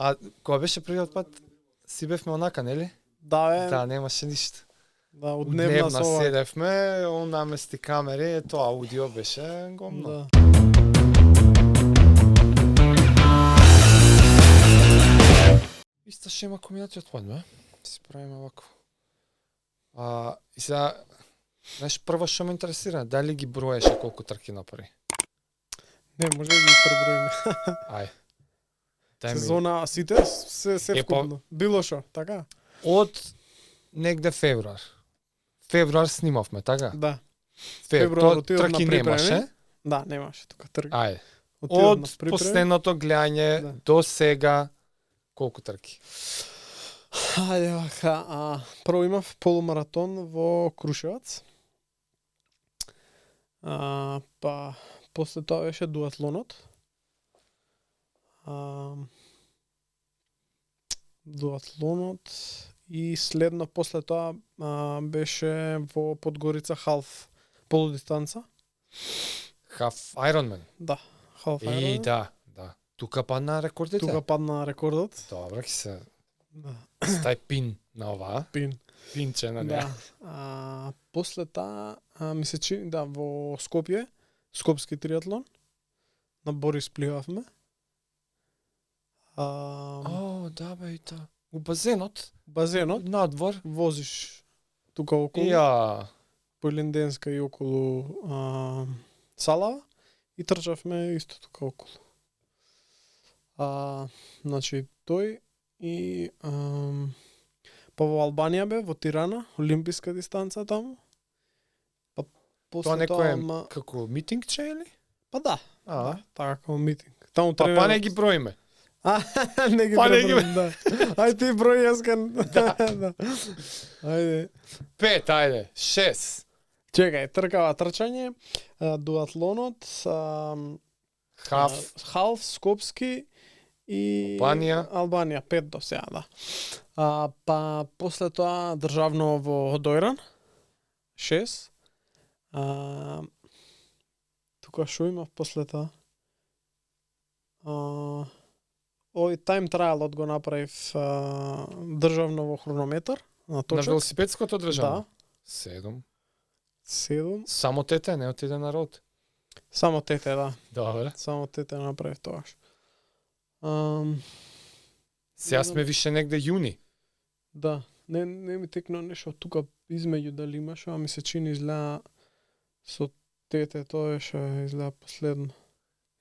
А кога беше првиот пат? Си бевме онака, нели? Да, бе. Да, немаше ништо. Да, од дневна сова. седевме, он намести камери, тоа аудио беше гомно. Да. Иста шема комбинацијот подме, си правиме вако. И сега, знаеш, прво што ме интересира, дали ги броеше колку трки направи? Не, може да ги преброиме. Ај. Дај ми. Сезона сите се Е, вкупно. Било шо, така? Од негде февруар. Февруар снимавме, така? Да. Февруар отидов на трки припреми. немаше. Да, немаше тука трки. Ајде. Отидов на Од припреми. последното гледање Да. до сега колку трки? Ајде, вака, прво имав полумаратон во Крушевац. Па после тоа беше дуатлонот. Дуатлонот и следно после тоа беше во Подгорица халф полудистанца. Half Ironman. Да, халф И Ironman. да. Тука падна рекордите. Тука падна рекордот. Добра, ќе се Да, стај пин на оваа. пин. Пинче на Да. неа. После таа, ми се чини, да, во Скопје, Скопски триатлон, на Борис пливавме. О, да бе, и та. У базенот, Базенот, надвор. возиш тука околу, Ја. по Линденска и околу Салава, и трчавме исто тука околу. Значи, тој и па во Албанија бе, во Тирана, олимписка дистанца таму. Па после Тоа некој е ама- како митинг че или? Па да, А, да, така како митинг. Таму па не ги броиме. не ги Па не ги- преброим, да. Ај ти број, јас кан. Да. Ајде. 5, ајде, 6. Чекај, тркава трчање, дуатлонот, Халф. халф, Скопски и Албанија. 5 до сега, да. Па после тоа државно во Дојран 6. Тука шо имав после тоа? Овој тайм трајалот го направив државно во хронометар на На точок. велосипедското држано? Да, 7. 7. Само тете не отиде на род. Само тете, да. Добре. Само тете направив тогаш. Сега Не знам. сме више негде јуни. Да, не ми текно нешто тука измеѓу дали имаш, а ми се чини изгледа со тете, тоа беше изгледа последно.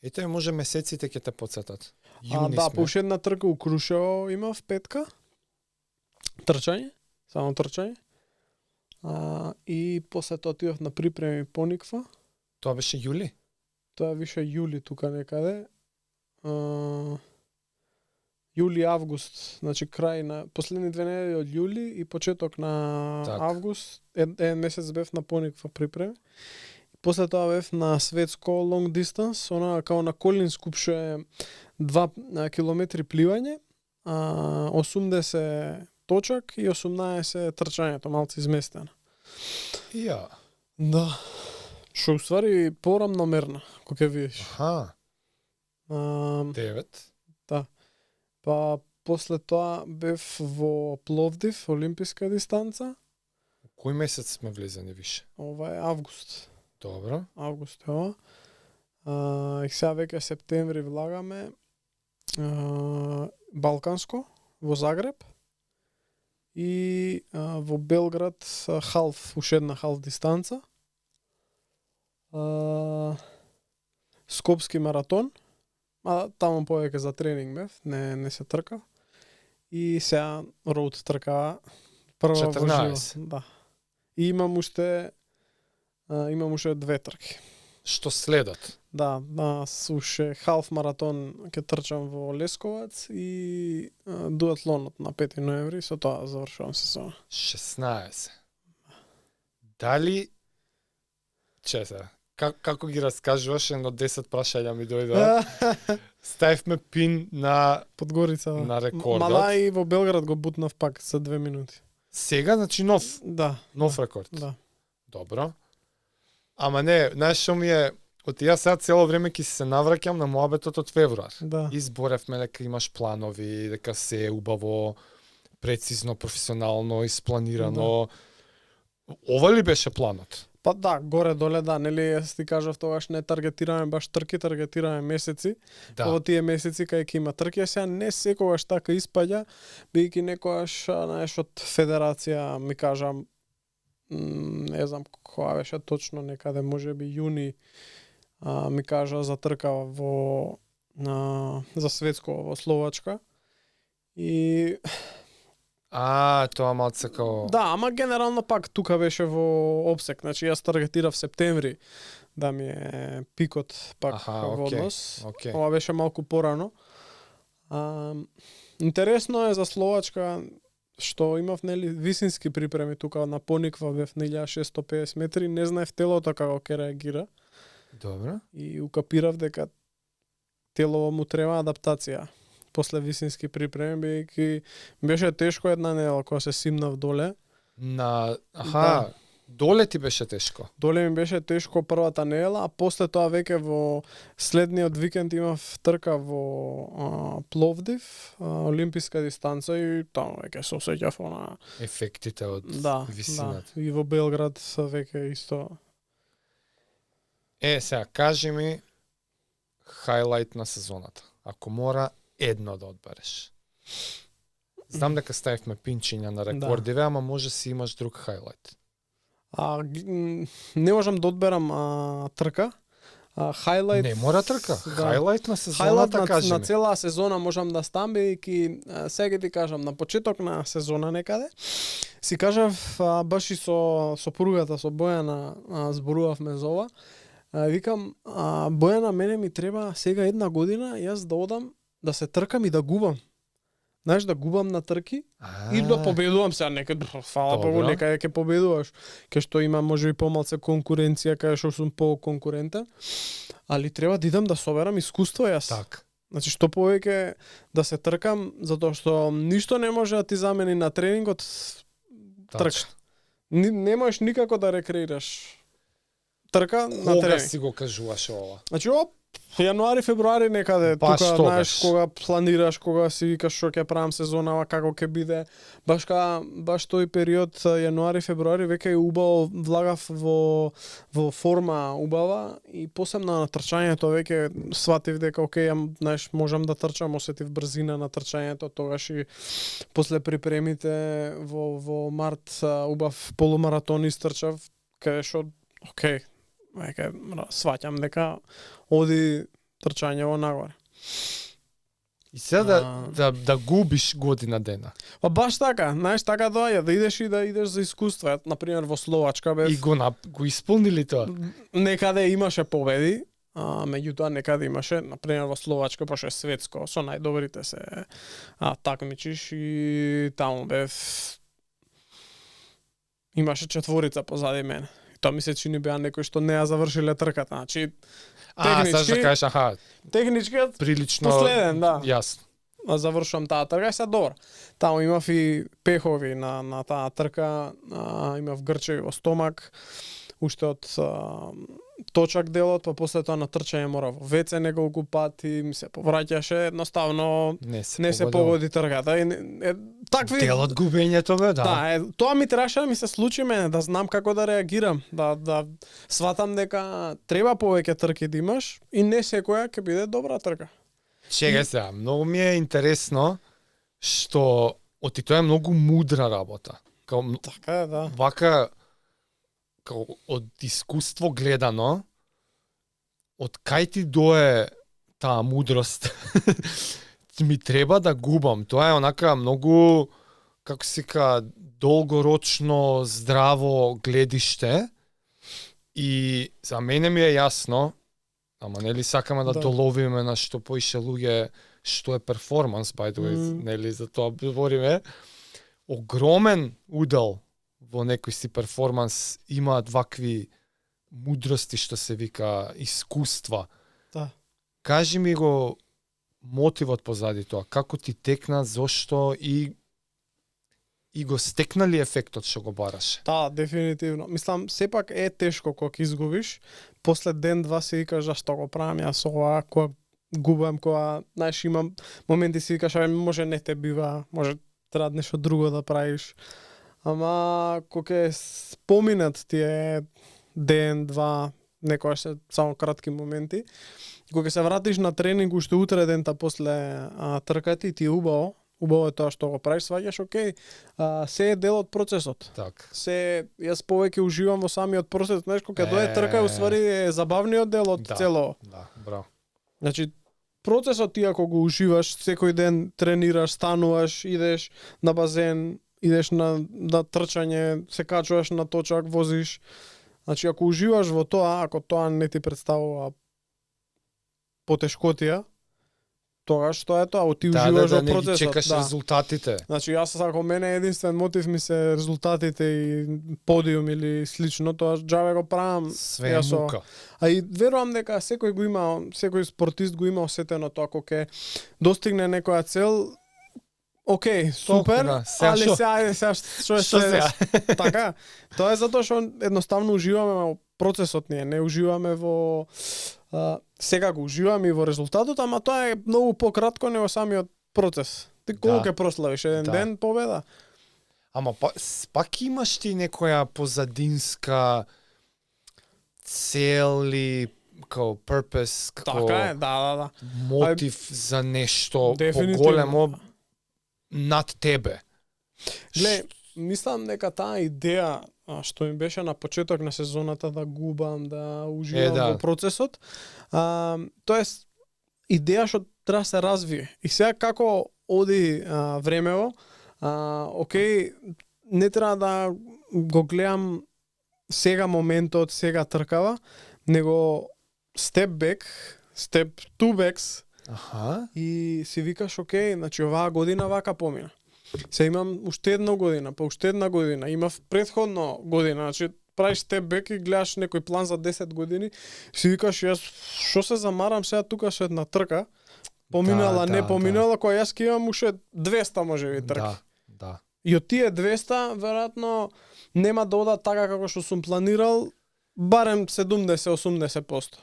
Ете, може месеците ќе те потсетат. Да, Јуни по сме. уште една трка у Крушево имав петка. Трчање, само трчање. И после тоа отидов на припреми Пониква. Тоа беше јули? Тоа више јули тука некаде. Јули-август, значи крај на последни 2 недели од јули и почеток на Така. август, еден месец бев на Пониква припреми. После тоа бев на светско long distance, она као на Колин Скупшо е 2 километри пливање, 80 точак и 18 трчањето, малце изместено. Ја. Да. Што уствари порамномерна, кога ќе видиш. Аха, А, 9. Па после тоа бев во Пловдив, олимписка дистанца. Кој месец сме влезени више? Ова е август. Добро. Август е ова. И сега веќе септември влагаме Балканско во Загреб и во Белград халф, уште една халф дистанца. Скопски маратон, таму повеќе за тренинг бев, не се трка. И сега роуд трка прва во 14. живо. Да. И имам уште 2 трки. Што следат? Да, уште халф маратон ќе трчам во Лесковац и дуатлонот на 5 ноември, со тоа завршувам сезона. 16. Дали Чеса, како ги раскажуваш, едно 10 прашања ми дојдоа. Ставивме пин на Подгорица. на рекордот. Мала и во Белград го бутнав пак за 2 минути. Сега, значи нов Да, рекорд. да. Добро. Ама не, знаеш што ми е Од ја сега цело време ќе се навраќам на муабетот од февруар. Да. Изборевме дека имаш планови, дека се е убаво, прецизно, професионално, испланирано. Ова ли беше планот? Па да, горе-доле да, нели јас ти кажав тогаш не таргетираме баш трки, таргетираме месеци. Да. Во тие месеци кај ќе има трки, а сега не секогаш така испаѓа, бидејќи некогаш знаеш од федерација ми кажам не знам која беше точно, некаде можеби јуни ми кажа за трка за светско во Словачка. И Тоа малце као... да, ама генерално пак тука беше во обсек. Значи јас таргетирав септември да ми е пикот пак во однос. окей. Ова беше малку порано. Интересно е за Словачка што имав нели висински припреми тука на Пониква бев на 1650 метри, не знаев телото како ќе реагира Добро. и укапирав дека телово му треба адаптација после висински припреми, бидејќи беше тешко една недела кога се симнав доле. Да. Доле ти беше тешко. Доле ми беше тешко првата недела, а после тоа веќе во следниот викенд имав трка во Пловдив, олимписка дистанца и таму веќе се осеќав она Ефектите од висината. Да. И во Белград веќе исто. Сега кажи ми хайлайт на сезоната. Ако мора едно да одбереш. Знам дека ставивме пинчиња на рекордиве, ама може си имаш друг хайлайт. Не можам да одберам трка. Хайлайт... Не мора трка. Да. Хайлайт на сезоната, кажи на ми. цела сезона можам да стам, бидејќи сега ти кажам, на почеток на сезона некаде, си кажав, баш и со сопругата, со Бојана, зборувавме за ова, викам, Бојана, мене ми треба сега една година, јас да одам, да се тркам и да губам. Знаеш, да губам на трки и да победувам сега некаде, фала Богу, некаде ќе победуваш, кај што има можеби помалце конкуренција, кај што сум по-конкурентен, али треба да идам да соберам искуство јас. Так. Значи, што повеќе да се тркам, затоа што ништо не може да ти замени на тренингот трка. Не можеш никако да рекреираш трка на тренинг. Кога си го кажуваш ова? Значи, јануари, февруари некаде, Баш тука, тогаш. знаеш, кога планираш, кога си викаш што ќе правам сезонава, како ќе биде, баш тој период, јануари, февруари, веќе е убаво влагав во форма убава и посебно на трчањето веќе сватив дека окей, знаеш, можам да трчам, осетив брзина на трчањето, тогаш и после припремите во март убав полумаратон истрчав, каде што окей, веќе сваќам дека оди трчањево нагоре. И сега да губиш година дена. Па баш така, знаеш, така доаѓа, да идеш и да идеш за искуство. Например, во Словачка бев... И го исполнили тоа? Некаде имаше победи, меѓутоа некаде имаше, например, во Словачка, пошто е светско, со најдобрите се такмичиш и таму бев... Имаше четворица позади мене. Тоа ми се чини беа некои што не ја завршиле трката. Значи, саш да кажеш, технички прилично последен, да. Јасно. Завршувам таа трка, сега добро. Таму имав и пехови на таа трка, имав грчеви во стомак, уште од точак делот, па после тоа на трчање мора во веце неколку пати, ми се повраќаше, едноставно не се погоди трката. Такви делот губењето бе, да. Да, тоа ми требаше да ми се случи мене, да знам како да реагирам, да сватам дека треба повеќе трки да имаш и не секоја ќе биде добра трка. Чекај сега, многу ми е интересно што тоа е многу мудра работа. Така е, да. Вака од искуство гледано, од кај ти дое таа мудрост? Ми треба да губам. Тоа е онака многу, како се ка, долгорочно, здраво гледиште. И за мене ми е јасно, ама нели сакаме да доловиме на што поише луѓе, што е перформанс, by the way, нели за тоа говориме. Огромен удел во некој си перформанс имаат вакви мудрости што се вика искуства. Да. Кажи ми го мотивот позади тоа, како ти текна, зошто и го стекнали ефектот што го бараше? Да, дефинитивно. Мислам, сепак е тешко кога ќе изгубиш. после ден-два си викаш зашто го правам јас ова, кога губам, кога, знаеш, имам моменти си викаш, може не те бива, може треба нешто друго да правиш. Ама кога ќе споминат тие ден-два, некогаш се само кратки моменти, кога се вратиш на тренинг уште утре дента после тркати, ти е убаво. Убаво е тоа што го правиш, сваѓаш, окей, се е дел од процесот. Так. Јас повеќе уживам во самиот процес, знаеш, кога дое трка, уствари е забавниот дел од цело. Да, браво. Значи, процесот ти ако го уживаш, секој ден тренираш, стануваш, идеш на базен, идеш на трчање, се качуваш на точак, возиш. Значи, ако уживаш во тоа, ако тоа не ти представува потешкотија, тогаш тоа е тоа, ти уживаш во не ги процесот. чекаш резултатите. Значи, јас ако мене единствен мотив ми се резултатите и подиум или слично, тоа џаве го правам. Све е мука. А и верувам дека секој го има, секој спортист го има осетено тоа кога ќе достигне некоја цел. Океј, супер, да. али сега што е сега? Така, тоа е затоа што едноставно уживаме во процесот ние, не уживаме во сега го уживаме и во резултатот, ама тоа е многу пократко него самиот процес. Ти колку ќе прославиш еден ден победа? Ама пак имаш ти некоја позадинска цел или као purpose, како така е, да. мотив за нешто Дефинитивно. поголемо над тебе. Гле, мислам дека таа идеја што ми беше на почеток на сезоната да губам, да уживам во процесот, тоа е идеја што треба да се развие. И сега како оди времево, окей, не треба да го гледам сега моментот, сега тркава, него step back, step two backs, и си викаш, окей, значи оваа година вака помина. Се имам уште една година, па уште една година, имав претходно година, значи правиш step back и гледаш некој план за 10 години, си викаш, јас што се замарам сега тука со една трка, поминала, не поминала, која јас ќе имам уште 200 можеби трки. Да. И од тие 200, веројатно, нема да одат така како што сум планирал, барем 70-80%.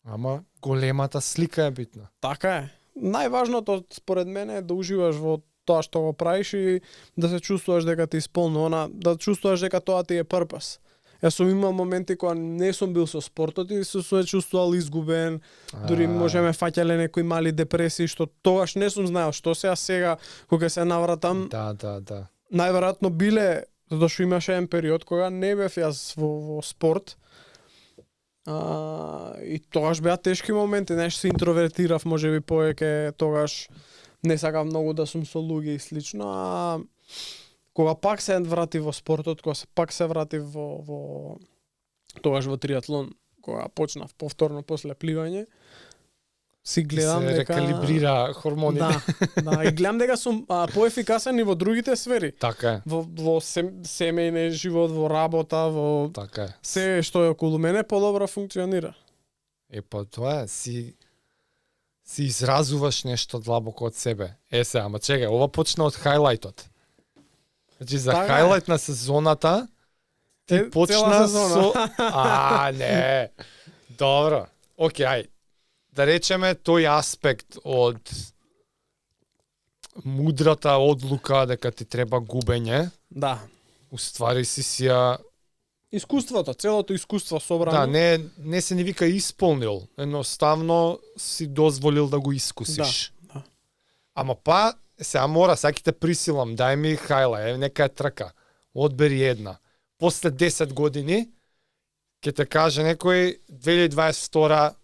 Ама големата слика е битна. Така е. Најважното според мене е да уживаш во тоа што го правиш и да се чувствуваш дека ти исполнува, да чувствуваш дека тоа ти е purpose. Јас сум имал моменти кога не сум бил со спортот и се чувствувал изгубен, дури можеме фаќале некои мали депресии што тогаш не сум знаел што сега кога се навратам. Да. Најверојатно биле, затоа што имаше еден период кога не бев јас во спорт. И тогаш беа тешки моменти, знаеш, се интровертирав можеби повеќе, тогаш не сакав многу да сум со луѓе и слично, а кога пак се вратив во спортот, кога пак се вратив во тогаш во триатлон, кога почнав повторно после пливање, си гледам се дека рекалибрира хормоните. Да, и гледам дека сум поефикасен и во другите сфери. Така е. Во семејен живот, во работа, во така е. Се што е околу мене подобро функционира. Па тоа е, си изразуваш нешто длабоко од себе. Ама чекај, ова почна од хајлајтот. Значи за хајлајт на сезоната ти почна со не. Добро. Океј, ај. Да речеме тој аспект од мудрата одлука дека ти треба губење. Да. Уствари си ја искуството, целото искуство собрано. Да, не се ни вика исполнил, едноставно си дозволил да го искусиш. Да. Ама сега мора, сега ќе те присилам, дај ми хајла, нека е трка. Одбери една. После 10 години ќе те каже некој 2022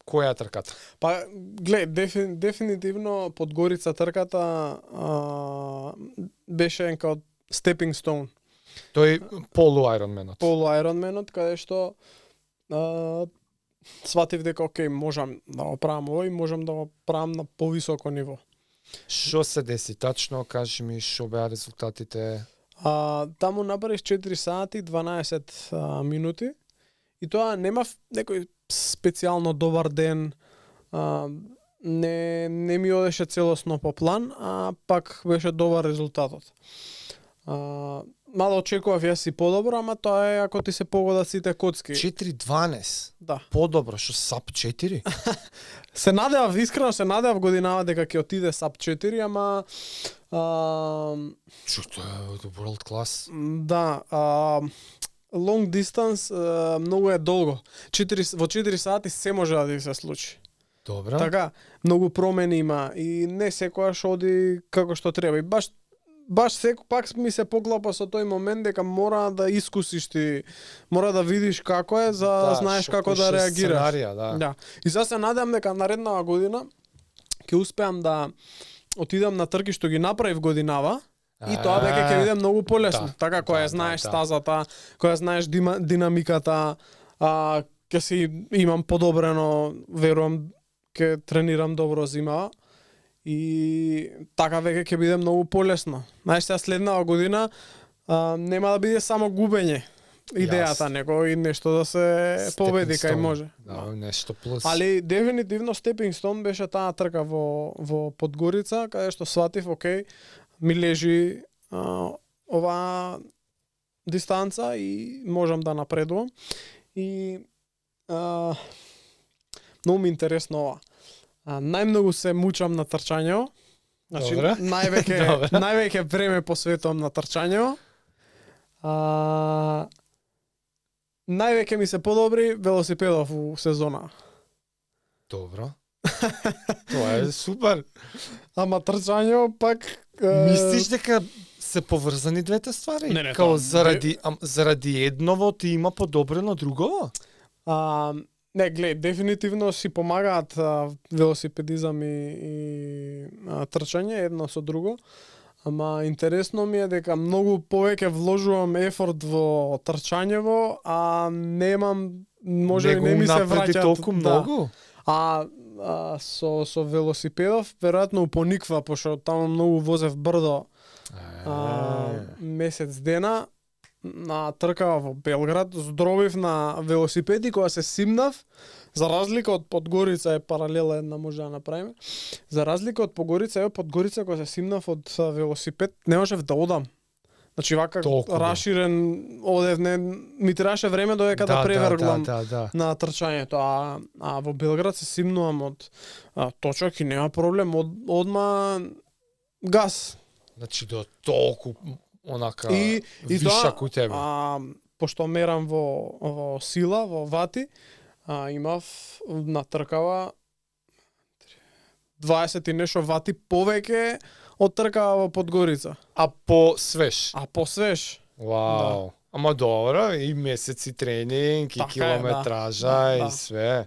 која е трката? Па, глед, дефинитивно Подгорица трката беше као stepping stone. Тој полу Ironmanот. Полу Ironmanot, каде што сватив дека окей, можам да го правам ово и можам да го правам на повисоко ниво. Што се деси тачно? Кажи ми што беа резултатите? Таму направив 4 сати 12 минути и тоа немав некој специјално добар ден, не ми одеше целосно по план, а пак беше добар резултатот. мало очекував јас и подобро, ама тоа е ако ти се погодат сите коцки. 4-12. Да. Подобро, што САП 4? Се надевав, искрено се надевав годинава дека ќе отиде САП 4, ама Што е world class? да, long distance многу е долго. Во 4 сати се може да ти се случи. Добра. Така, многу промени има и не секогаш оди како што треба. И баш пак ми се поклапа со тој момент дека мора да искусиш ти, мора да видиш како е за да знаеш како да реагираш. Сценарија, да. Да. И сега се надевам дека нареднава година ќе успеам да отидам на трки што ги направив годинава. И тоа веќе ќе биде многу полесно. Да, така која знаеш стазата, која знаеш динамиката, ќе си имам подобрено, верувам ќе тренирам добро зимава. И така веќе ќе биде многу полесно. Знаеш, сега следнава година нема да биде само губење идејата, него и нешто да се победи кај може. Да, нешто плюс. Али дефинитивно Stepping Stone беше таа трка во Подгорица, каде што сватив, окей, ми лежи оваа дистанца и можам да напредувам. И многу ми интересно ова. Најмногу се мучам на трчањево. Значи, највеќе време посветувам на трчањево. Највеќе ми се подобри велосипедов у сезона. Добро. Тоа е супер. Ама трчањево пак... Мислиш дека се поврзани двете ствари? Не, Као заради едново ти има подобрено другово? Не, глеј, дефинитивно си помагаат велосипедизам и трчање едно со друго. Ама интересно ми е дека многу повеќе вложувам ефорт во трчањево, а немам, може и не ми се враќаат толку многу. Со велосипедов веројатно упониква, пошто таму многу возев брдо. Месец дена на трка во Белград, здробив на велосипеди кога се симнав, за разлика од Подгорица е паралела една може да направиме. За разлика од Подгорица кога се симнав од велосипед, не можев да одам. Значи вака раширен одев, не ми требаше време додека да преверглам на трчањето, а во Белград се симнувам од точак и нема проблем, одма газ. Значи до толку онака и вишак у тебе. Пошто мерам во сила, во вати, имав на тркава 20 и нешто вати повеќе од тркава во Подгорица. А по свеж? Да. Вау. Ама добро, и месеци тренинг, и километража, и све.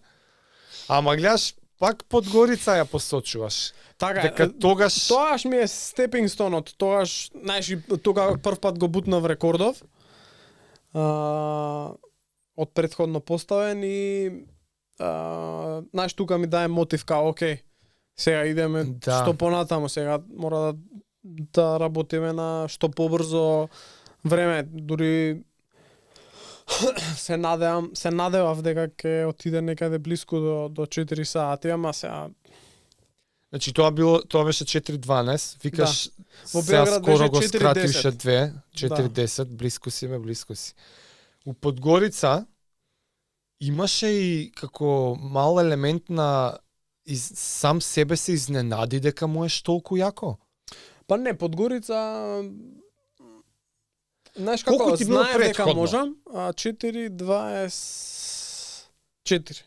Ама гледаш, пак Подгорица ја посочуваш. Така, дека тогаш ми е stepping stone-от, тогаш, знаеш, тога прв пат го бутнав рекордов. Од претходно поставен и знаеш, тука ми даде мотив као, окей, сега идеме што понатаму, сега мора да работиме на што побрзо време, дури се надевав дека ќе отиде некаде блиску до 4 сати, ама сега. Значи тоа беше 4:12, викаш во Белград скоро го 4:10. скратише 4:10, блиску си. У Подгорица имаше и како мал елемент на сам себе се изненади дека му е толку јако. Па не, Подгорица знаеш како знаев дека можам, 4:24.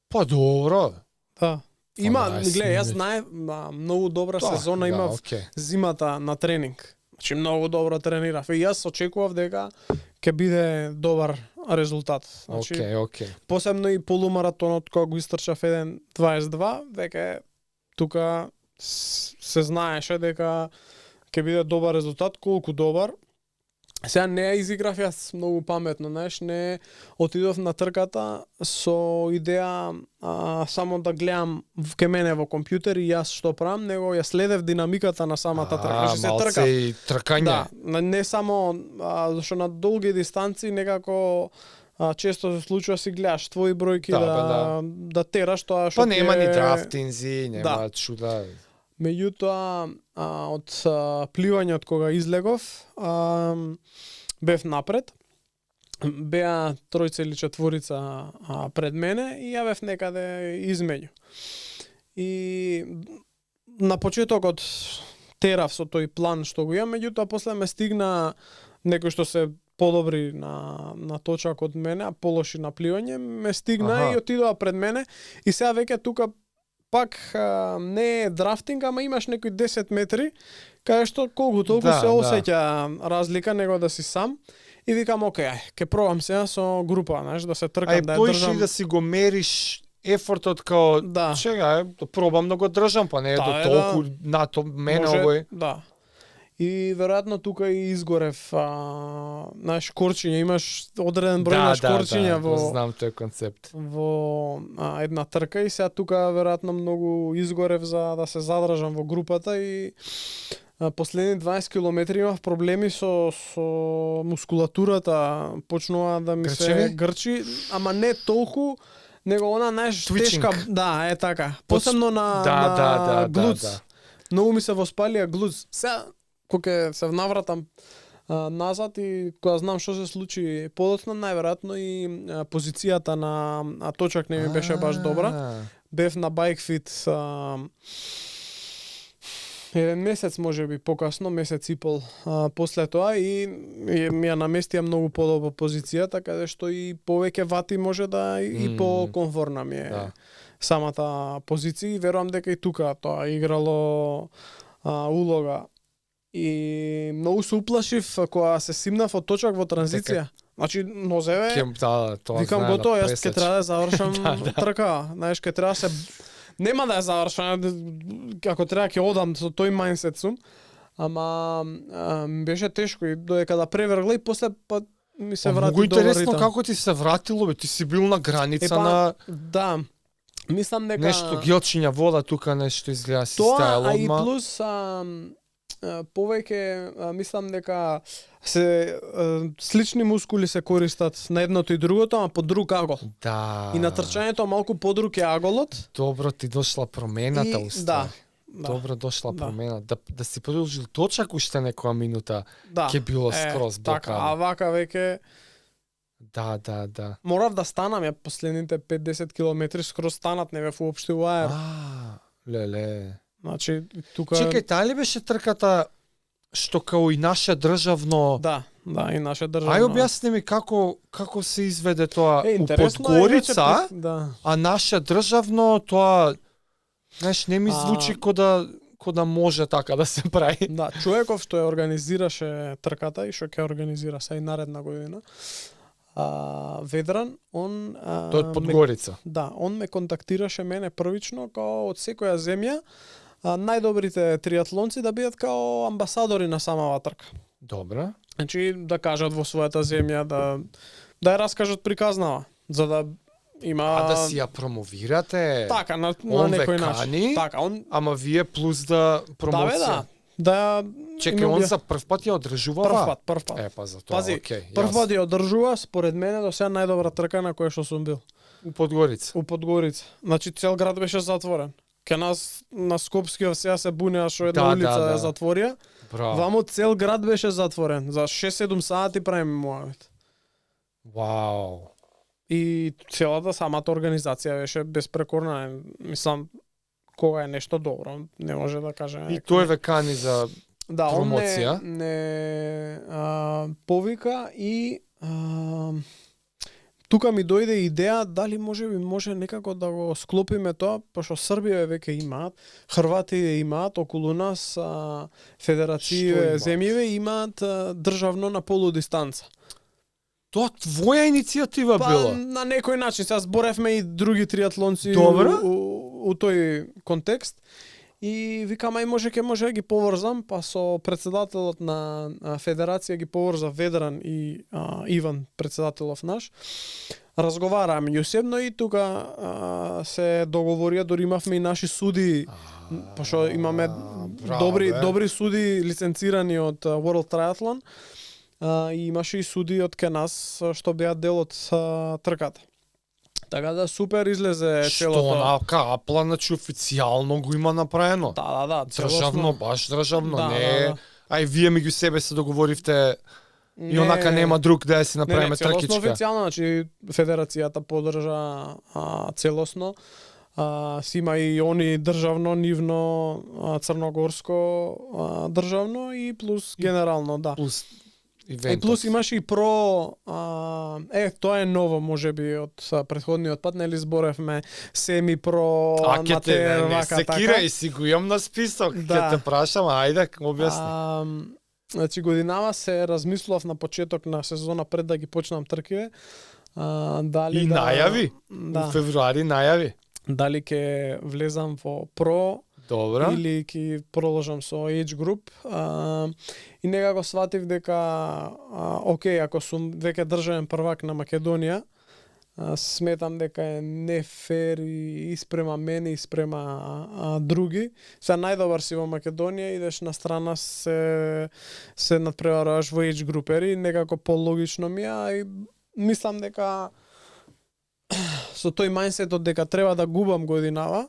Па добро. Да. Има, гледа, јас знаев, многу добра сезона имав зимата на тренинг. Значи многу добро тренирав и јас очекував дека ќе биде добар резултат. Значи, посебно и полумаратонот кога го истрчав 1:22, веќе тука се знаеше дека ќе биде добар резултат, колку добар. Сега не ја изиграв јас многу паметно, знаеш, не отидов на трката со идеја само да гледам ке мене во компјутер и јас што правам, него ја следев динамиката на самата трка. Се тркав. И тркање. Да, не само зашто на долги дистанции некако често се случува си гледаш твои бројки да тераш тоа што па нема ни драфтинзи, нема чуда. Меѓутоа, од пливањето кога излегов, бев напред. Беа тројца или четворица пред мене и ја бев некаде измеѓу. И на почетокот терав со тој план што го имам, меѓутоа после ме стигна некои што се подобри на точак од мене, а полоши на пливање, ме стигна и отидоа пред мене и сега веќе тука пак не е драфтинг, ама имаш некои 10 метри, каде што колку толку се осеќа разлика него да си сам. И викам, окей, ќе пробам сега со група, знаеш, да се тркам, да ја држам. Поиш да си го мериш ефортот као, чега, пробам да го држам, па не е до толку нато мене овој. Да. И веројатно тука и изгорев, знаеш, шкорчиња, имаш одреден број на шкорчиња во знам тој концепт. Во една трка и сега тука веројатно многу изгорев за да се задржам во групата и последни 20 километри имав проблеми со мускулатурата, почнува да ми се грчи, ама не толку, него она тешка, да, е така. Посебно на глуц. Многу ми се воспалија глуц. Сега кога се навратам назад и кога знам што се случи подоцна, најверојатно и позицијата на точак не ми беше баш добра. Бев на байкфит еден месец можеби покасно, месец и пол после тоа и ми ја наместија многу подобра позицијата, каде што и повеќе вати може да и по-комфортна ми е самата позиција и верувам дека и тука тоа играло улога. И многу се уплашив кога се симнав од точак во транзиција. Значи, нозеве, викам готово, јас ќе треба да завршам трка. Знаеш, ќе треба се... Нема да ја завршам, ако треба ќе одам со тој мајндсет сум. Ама беше тешко и додека да превргла и после ми се врати долу ритам. Многу интересно како ти се вратило, бе, ти си бил на граница на... Да, мислам дека... Нешто гелчиња вода тука, нешто изгледа си стајал одма. Тоа, а и плюс... повеќе мислам дека се слични мускули се користат на едното и другото, ама по друг агол. Да. И на трчањето малку подруг е аголот. Добро ти дошла промената уствари. Да. Добро дошла промена. Да си продолжил точак уште некоја минута, ќе било скроз блокада. Така, а вака веќе Да. Морав да станам ја последните 5-10 километри скроз станат, не бев уопште у аер. Леле. Значи, тука... Чекај, таа ли беше трката што као и наше државно... Да, и наше државно. Ај објасни ми како се изведе тоа у Подгорица, а наше државно тоа, знаеш, не ми звучи ко да може така да се прави. Да, човеков што ја организираше трката и што ќе организира сега и наредна година, Ведран, он... Тој од Подгорица. Он ме контактираше мене првично као од секоја земја, најдобрите триатлонци да бидат као амбасадори на самава трка. Добра. Значи да кажат во својата земја, да ја раскажат приказнава, за да има... да си ја промовирате. Така, на некој начин. Така, ама вие плюс да промоција. Чекај, он за прв пат ја одржува? Прв пат. Па за тоа, окей. Прв пат ја одржува, според мене, до сега најдобра трка на која што сум бил. У Подгорица. У Подгорица. Значи цел град беше затворен. Ке нас на Скопскиот сега се бунеа што една улица ја затворија. Вамо цел град беше затворен. За 6-7 сати правиме муавет. Вау. И целата самата организација беше безпрекорна. Мислам, кога е нешто добро, не може да каже. И тој ве кани за промоција? Да, он не повика и тука ми дојде идеја дали може некако да го склопиме тоа, пошто Србија веќе имаат, Хрватија имаат, околу нас федерације земјиве имаат државно на полудистанца. Тоа твоја иницијатива била? На некој начин, сега зборевме и други триатлонци у тој контекст. И викам, ај може да ги поврзам, па со председателот на федерација ги поврза Ведран и Иван, председателов наш. Разговараа меѓусебно и тука се договорија, дори имавме и наши суди, пошто имаме добри суди лиценцирани од World Triathlon, и имаше и суди од ке нас што беа дел од трката. Така да супер излезе Што целото. онака Апла, значи официјално го има направено. Да, Државно, баш државно, Да, не. да. Ај вие меѓу себе се договоривте и онака нема друг да ја си направиме целосно тркичка. официјално, значи федерацијата поддржа целосно. Си има и они државно, нивно, црногорско државно и плюс генерално, да. Плюс И ивентот. плюс имаше и про тоа е ново можеби од претходниот пат, нели зборевме семи про ќе те аматер, не вака секирај, си го имам на список. Ќе Да. те прашам, ајде, објасни. Значи годинава се размислував на почеток на сезона пред да ги почнам тркиве. Дали И да, најави? Да. У февруари најави. Дали ќе влезам во про Добра. или ќе продолжам со age group. И некако сватив дека окей, ако сум веќе државен првак на Македонија, сметам дека е не фер и спрема мене и спрема други. Сега најдобар си во Македонија, идеш на страна се надпреваруваш во age групери, некако пологично ми е, а и мислам дека со тој мајнсетот дека треба да губам годинава,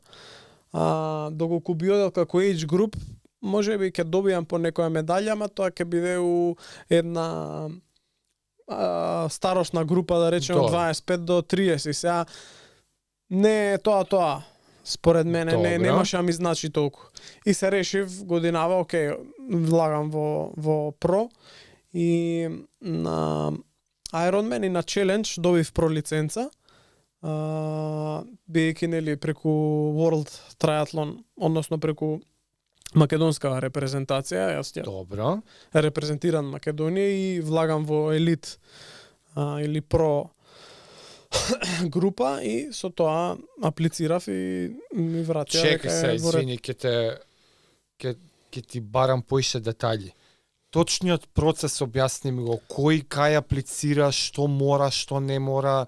доколку би одел како age group, можеби ќе добијам по некоја медаља, ама тоа ќе биде у една старосна група, да речеме од 25 до 30. Сега не е тоа. Според мене не немаше да ми значи толку. И се решив годинава, окей, влагам во про и на Ironman и на Challenge добив про лиценца. Бидејќи нели преку World Triathlon, односно преку македонска репрезентација, јас ја Добро. репрезентирам Македонија и влагам во елит или про група и со тоа аплицирав и ми вратија Чекај се, во ред. извини, ќе ти барам поише детаљи. Точниот процес објасни ми го, кој кај аплицира, што мора, што не мора,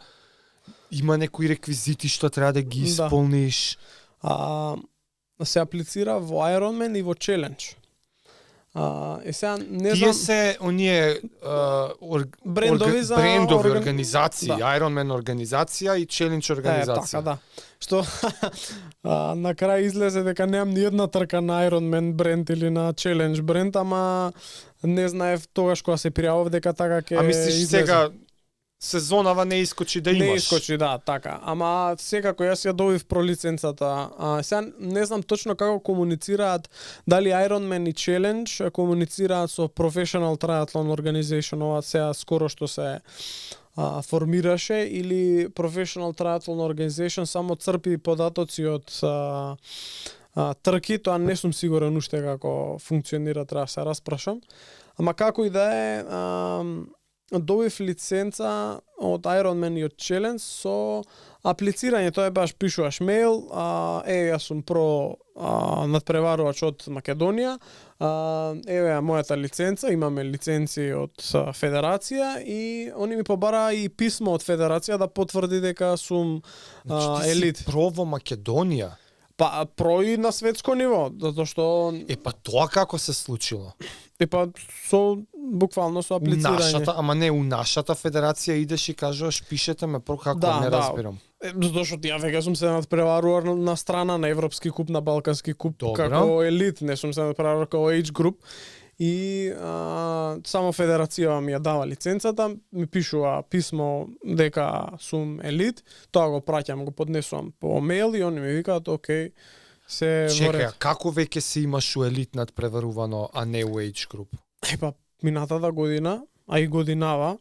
има некои реквизити што треба да ги исполниш. Се аплицира во Ironman и во Challenge. Сега не Тие знам, се оние брендови за брендови организации, Да. Ironman организација и Challenge организација. Така, да. Што на крај излезе дека немам ни една трка на Ironman бренд или на Challenge бренд, ама не знаев тогаш кога се пријавив дека така ќе А мислиш излезе. сега сезонава не искочи да имаш? Не искочи, да, така. Ама секако јас ја добив про лиценцата. Сега не знам точно како комуницираат, дали Ironman и Challenge комуницираат со Professional Triathlon Organization, ова сега скоро што се формираше, или Professional Triathlon Organization само црпи податоци од трки, тоа не сум сигурен уште како функционира, треба да се распрашам. Ама како и да е, добив лиценца од Ironman и од Challenge со аплицирање, тоа е баш пишуваш мејл, јас сум про надпреварувач од Македонија, еве ја мојата лиценца, имаме лиценци од федерација и они ми побара и писмо од федерација да потврди дека сум елит. Ти си про во Македонија? Па про и на светско ниво, затоа што Па тоа како се случило? со буквално со аплицирање. Нашата, ама не, у нашата федерација идеш и кажуваш пишете ме про како, Да, не да. разбирам. Затоа што ја веќе сум се надпреварувар на страна на Европски куп, на Балкански куп, Добро. како елит, не сум се надпреварувар како age group. И само федерацијава ми ја дава лиценцата, ми пишува писмо дека сум елит, тоа го праќам, го поднесувам по мејл и они ми викаат окей, се во Чекај, ред. а како веќе се имаш у елит надпреварувано, а не у age group? Епа, минатата година, а и годинава,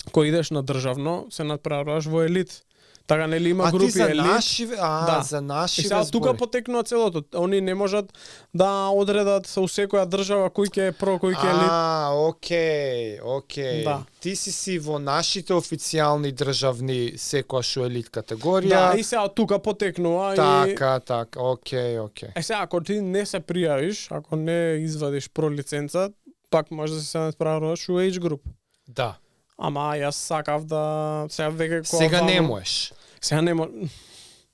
кој идеш на државно, се надпреваруваш во елит. Така нели има А ти групи за елит. наши, Да. за наши И сега тука потекнува целото. Они не можат да одредат со секоја држава кој ќе е про, кој ќе е елит. Окей. Да. Ти си во нашите официјални државни секојаш у елит категорија. Да, и сега тука потекнува Така, окей. сега ако ти не се пријавиш, ако не извадиш про лиценца, пак може да се надпреваруваш у age group. Да. Ама јас сакав да сега веќе Сега не можеш. Сега не можеш.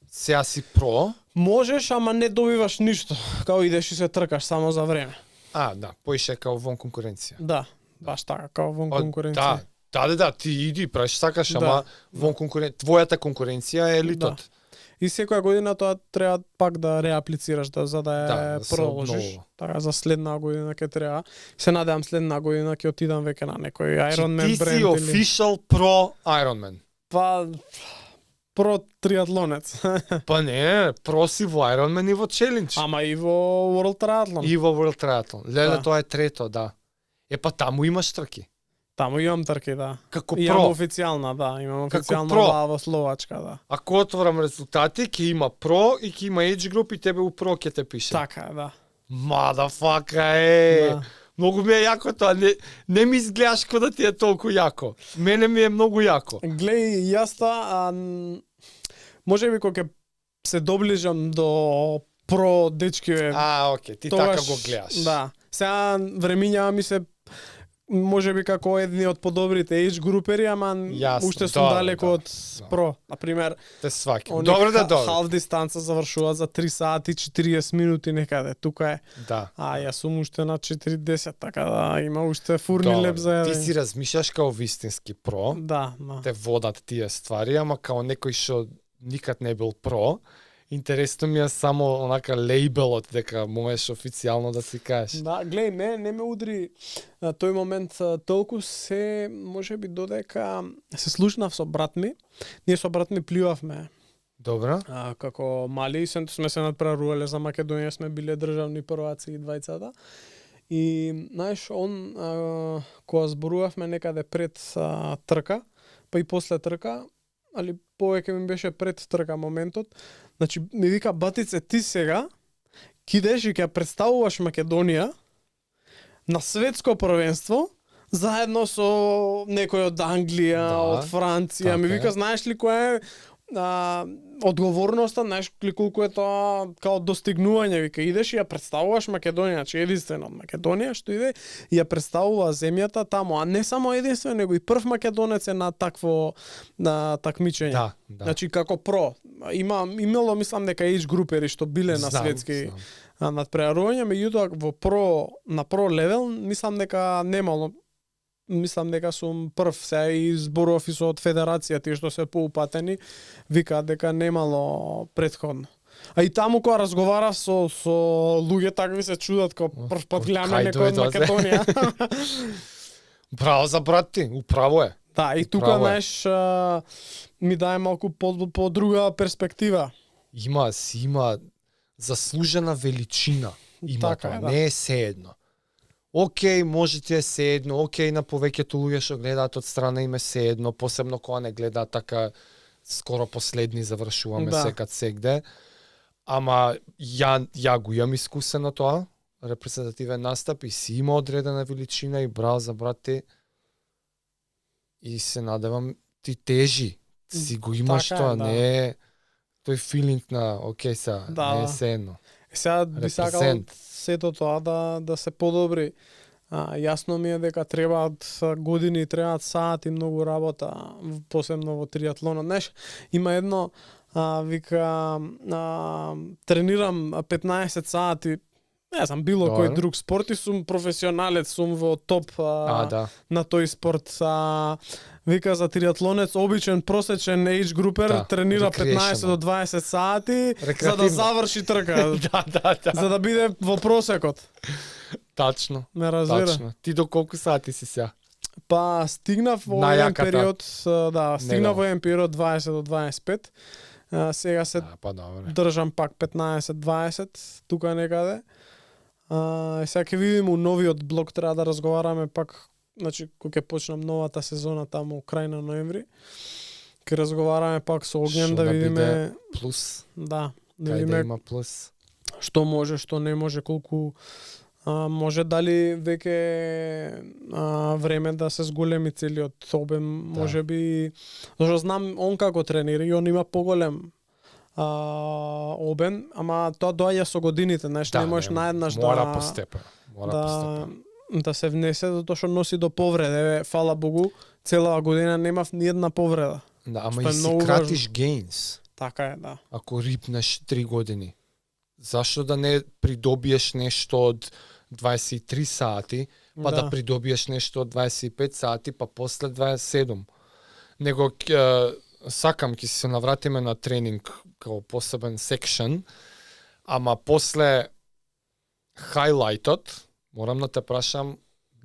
Сега си про. Можеш, ама не добиваш ништо. Као идеш и се тркаш само за време. Да, поише као вон конкуренција. Да, баш така, као вон конкуренција. Да, Да, ти иди, правиш сакаш, Да. ама твојата конкуренција е елитот. И секоја година тоа треба пак да реаплицираш за да Да, ја да се продолжиш. обновува. Така за следна година ќе треба. Се надевам следна година ќе отидам веќе на некој Iron Man Ти си бренд или official pro Ironman. па про триатлонец. Па не, про си во Ironman и во Challenge. Ама и во World Triathlon. И во World Triathlon. Леле, Да. тоа е трето, да. Па таму имаш трки. Таму имам трки, да. Како Имам про. официјална, да, имам Како официјална про. во Словачка, да. Ако отворам резултати, ќе има про и ќе има age group и тебе у про ќе те пише. Така е, да. Мадафака е. Да. Многу ми е јако тоа. Не ми изгледаш како да ти е толку јако. Мене ми е многу јако. Глеј, јас тоа, може би кога ќе се доближам до про дечки, Окей, ти така го гледаш. Да. Сега времињава ми се може би како едни од подобрите age групери, ама Јасно, уште сум да, далеко да, од да. про. Например, Те сваќам. они Добро да добро. халф дистанца завршуваат за 3 сати 40 минути некаде. Тука е. Да. Јас сум уште на 40, така да има уште фурни Добро. леп за Ти си размишljаш као вистински про. Да, да. Те водат тие ствари, ама као некој што никад не бил про. Интересно ми е само онака лейбелот дека можеш официјално да си кажеш. Да, глеј, не ме удри на тој момент толку се, може би додека се слушнав со брат ми. Ние со брат ми плювавме Добро. како мали, сме се надпреварувале за Македонија, сме биле државни прваци и двајцата. И знаеш, он кога зборувавме некаде пред трка, па и после трка, али повеќе ми беше пред трка моментот. Значи ми вика батице, ти сега кидеш и ќе представуваш Македонија на светско првенство заедно со некој од Англија, Да, од Франција. така Ми е. вика, знаеш ли која е одговорноста, знаеш ли колку е тоа као достигнување, вика, идеш и ја представуваш Македонија, значи единствено од Македонија што иде и ја представува земјата таму, а не само единствен, него и прв македонец е на такво такмичење. Да, да. Значи како про, имало мислам дека age групери што биле на Знам, светски знам. надпреварување, меѓутоа во на про левел мислам дека немало. Мислам дека сум прв, сега и зборував и со од федерација, тие што се поупатени, викаат дека немало претходно. А и таму кога разговарав со луѓе, такви се чудат кога прв пат гледаме кај некој од дојдозе? Македонија. Браво за брат ти, управо е. Да, и тука, Право е. знаеш, ми даде малку по друга перспектива. Има заслужена величина. Има Така тоа, е, да. не е sejedno. Океј, може ти е sejedno, океј на повеќето луѓе што гледаат од страна им е sejedno, посебно кога не гледаат така скоро последни завршуваме Да. секад сегде. Ама ја го имам искусено тоа, репрезентативен настап и си има одредена величина и браво за брат ти. И се надевам ти тежи, си го имаш Така е, тоа, да. не е тој филинг на океј са, Да, не е да. sejedno. Сега би сакал Репрезент. сето тоа да се подобри. Јасно ми е дека требаат години, требаат сати многу работа, посебно во триатлонот. Знаеш, има едно вика тренирам 15 сати, не знам, било Добро. кој друг спорт и сум професионалец, сум во топ Да. на тој спорт. Вика за триатлонец, обичен просечен age групер, Да, тренира recreational. 15 до 20 сати за да Рекреативно. заврши трка, Да. за да биде во просекот. Тачно. Ме разбира. Тачно. Ти до колку сати си сега? Па стигнав во еден Најаката. период, стигнав Него. во еден период 20 до 25. Сега се Па добре. држам пак 15-20 тука некаде. Сега ќе видиме у новиот блок, треба да разговараме пак, значи кога ќе почнам новата сезона таму крај на ноември. Ќе разговараме пак со Огњен Шо да биде видиме, плюс, да кај да видиме има плюс. што може, што не може, колку може дали веќе време да се зголеми целиот обем, може би, зашто знам он како тренира и он има поголем обем, ама тоа доаѓа со годините, знаеш, не можеш наеднаш мора да постепено. Мора да постепено. да се внесе затоа што носи до повреда. Еве, фала Богу, целава година немав ни една повреда. Да, ама што е и си многу кратиш гейнс. Така е, да. Ако рипнеш 3 години. Зашто да не придобиеш нешто од 23 сати, па да придобиеш нешто од 25 сати, па после 27. Него сакам ќе се навратиме на тренинг како посебен секшн, ама после хайлайтот морам да те прашам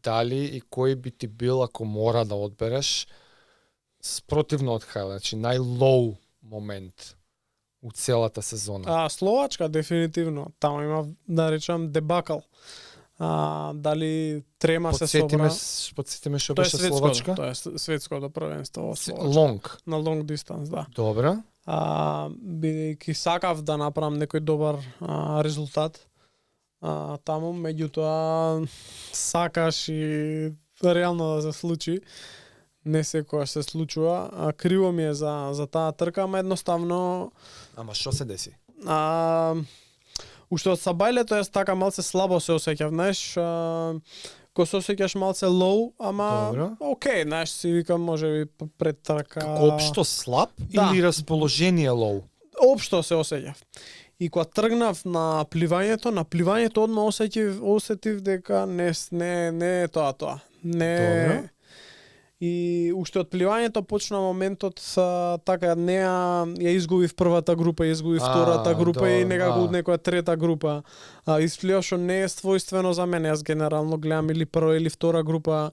дали и кој би ти бил ако мора да одбереш спротивно од хайлайт, значи најлоу момент у целата сезона. Словачка дефинитивно. Таму има да речам дебакал. Дали трема се собра. Подсетиме што беше Словачка? Тоа е светското првенство во Словачка. Лонг. На лонг дистанс, да. Добра. Бидејќи сакав да направам некој добар резултат таму, меѓутоа сакаш и реално да се случи. Не секогаш се случува. Криво ми е за таа трка, ама едноставно... Ама што се деси? Уште од сабајлето јас така малце слабо се осеќав, знаеш, ко се осеќаш малце лоу, ама окей, знаеш, си викам можеби пред трка. Како општо слаб или расположение лоу? Општо се осеќав. И кога тргнав на пливањето одма осетив дека не е тоа. Не. И уште од пливањето почна моментот така ја изгубив првата група, ја изгубив втората група и некако некоја трета група. Исплива што не е својствено за мене, јас генерално гледам или прва или втора група,